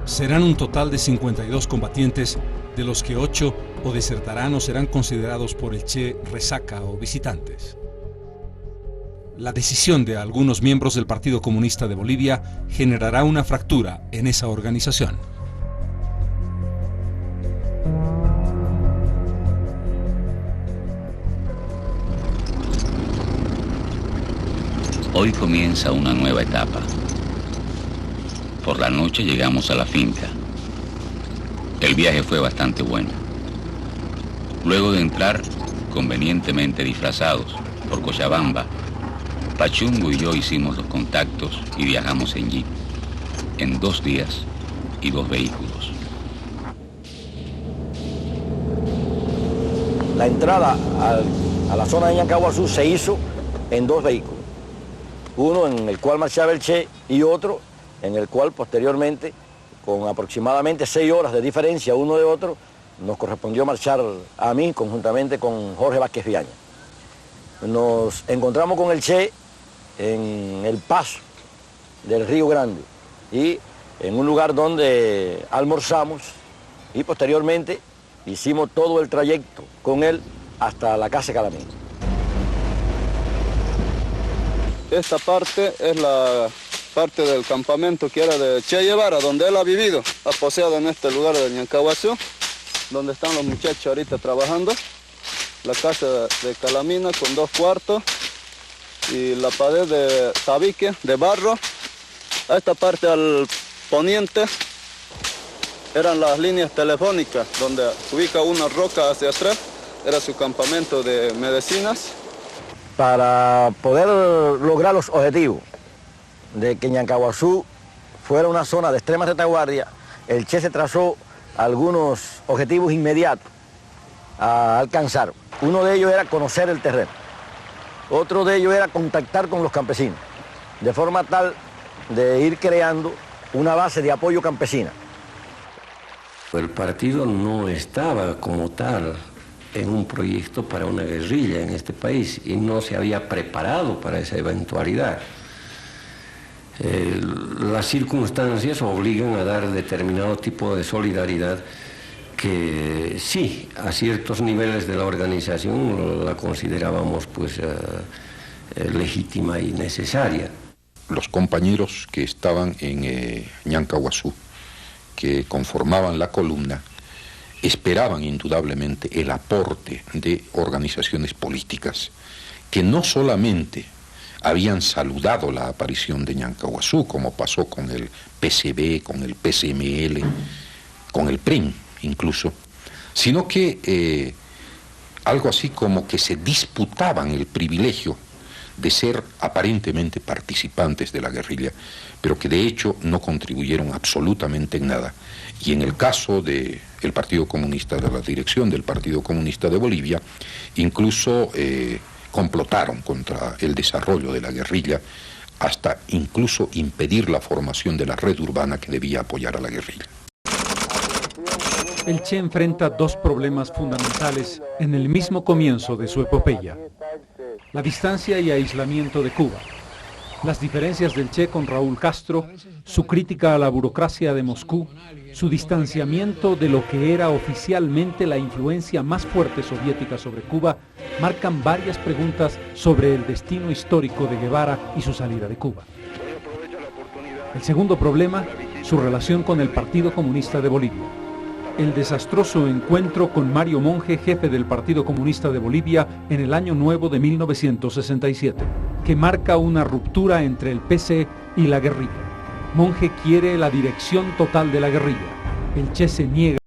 Serán un total de 52 combatientes, de los que 8 o desertarán o serán considerados por el Che resaca o visitantes. La decisión de algunos miembros del Partido Comunista de Bolivia generará una fractura en esa organización. Hoy comienza una nueva etapa. Por la noche llegamos a la finca. El viaje fue bastante bueno. Luego de entrar, convenientemente disfrazados, por Cochabamba, Pachungo y yo hicimos los contactos y viajamos en jeep, en 2 días y 2 vehículos. La entrada a la zona de Ñancahuazú se hizo en 2 vehículos. Uno en el cual marchaba el Che y otro en el cual posteriormente, con aproximadamente 6 horas de diferencia uno de otro, nos correspondió marchar a mí conjuntamente con Jorge Vázquez Viaña. Nos encontramos con el Che en el paso del Río Grande y en un lugar donde almorzamos y posteriormente hicimos todo el trayecto con él hasta la Casa Calamín. Esta parte es la parte del campamento que era de Che Guevara, donde él ha vivido, ha poseado en este lugar de Ñancahuazú, donde están los muchachos ahorita trabajando. La casa de Calamina con 2 cuartos y la pared de tabique, de barro. A esta parte al poniente eran las líneas telefónicas, donde ubica una roca hacia atrás, era su campamento de medicinas. Para poder lograr los objetivos de que Ñancahuazú fuera una zona de extrema retaguardia, el Che se trazó algunos objetivos inmediatos a alcanzar. Uno de ellos era conocer el terreno, otro de ellos era contactar con los campesinos, de forma tal de ir creando una base de apoyo campesina. El partido no estaba como tal en un proyecto para una guerrilla en este país y no se había preparado para esa eventualidad. Las circunstancias obligan a dar determinado tipo de solidaridad que sí, a ciertos niveles de la organización la considerábamos pues legítima y necesaria. Los compañeros que estaban en Ñancahuazú, que conformaban la columna, esperaban indudablemente el aporte de organizaciones políticas que no solamente habían saludado la aparición de Ñancahuazú, como pasó con el PCB, con el PCML, con el PRIM incluso, sino que algo así como que se disputaban el privilegio de ser aparentemente participantes de la guerrilla, pero que de hecho no contribuyeron absolutamente en nada. Y en el caso del Partido Comunista, de la dirección del Partido Comunista de Bolivia, incluso complotaron contra el desarrollo de la guerrilla, hasta incluso impedir la formación de la red urbana que debía apoyar a la guerrilla. El Che enfrenta 2 problemas fundamentales en el mismo comienzo de su epopeya: la distancia y aislamiento de Cuba, las diferencias del Che con Raúl Castro, su crítica a la burocracia de Moscú, su distanciamiento de lo que era oficialmente la influencia más fuerte soviética sobre Cuba, marcan varias preguntas sobre el destino histórico de Guevara y su salida de Cuba. El segundo problema, su relación con el Partido Comunista de Bolivia. El desastroso encuentro con Mario Monge, jefe del Partido Comunista de Bolivia, en el año nuevo de 1967, que marca una ruptura entre el PC y la guerrilla. Monge quiere la dirección total de la guerrilla. El Che se niega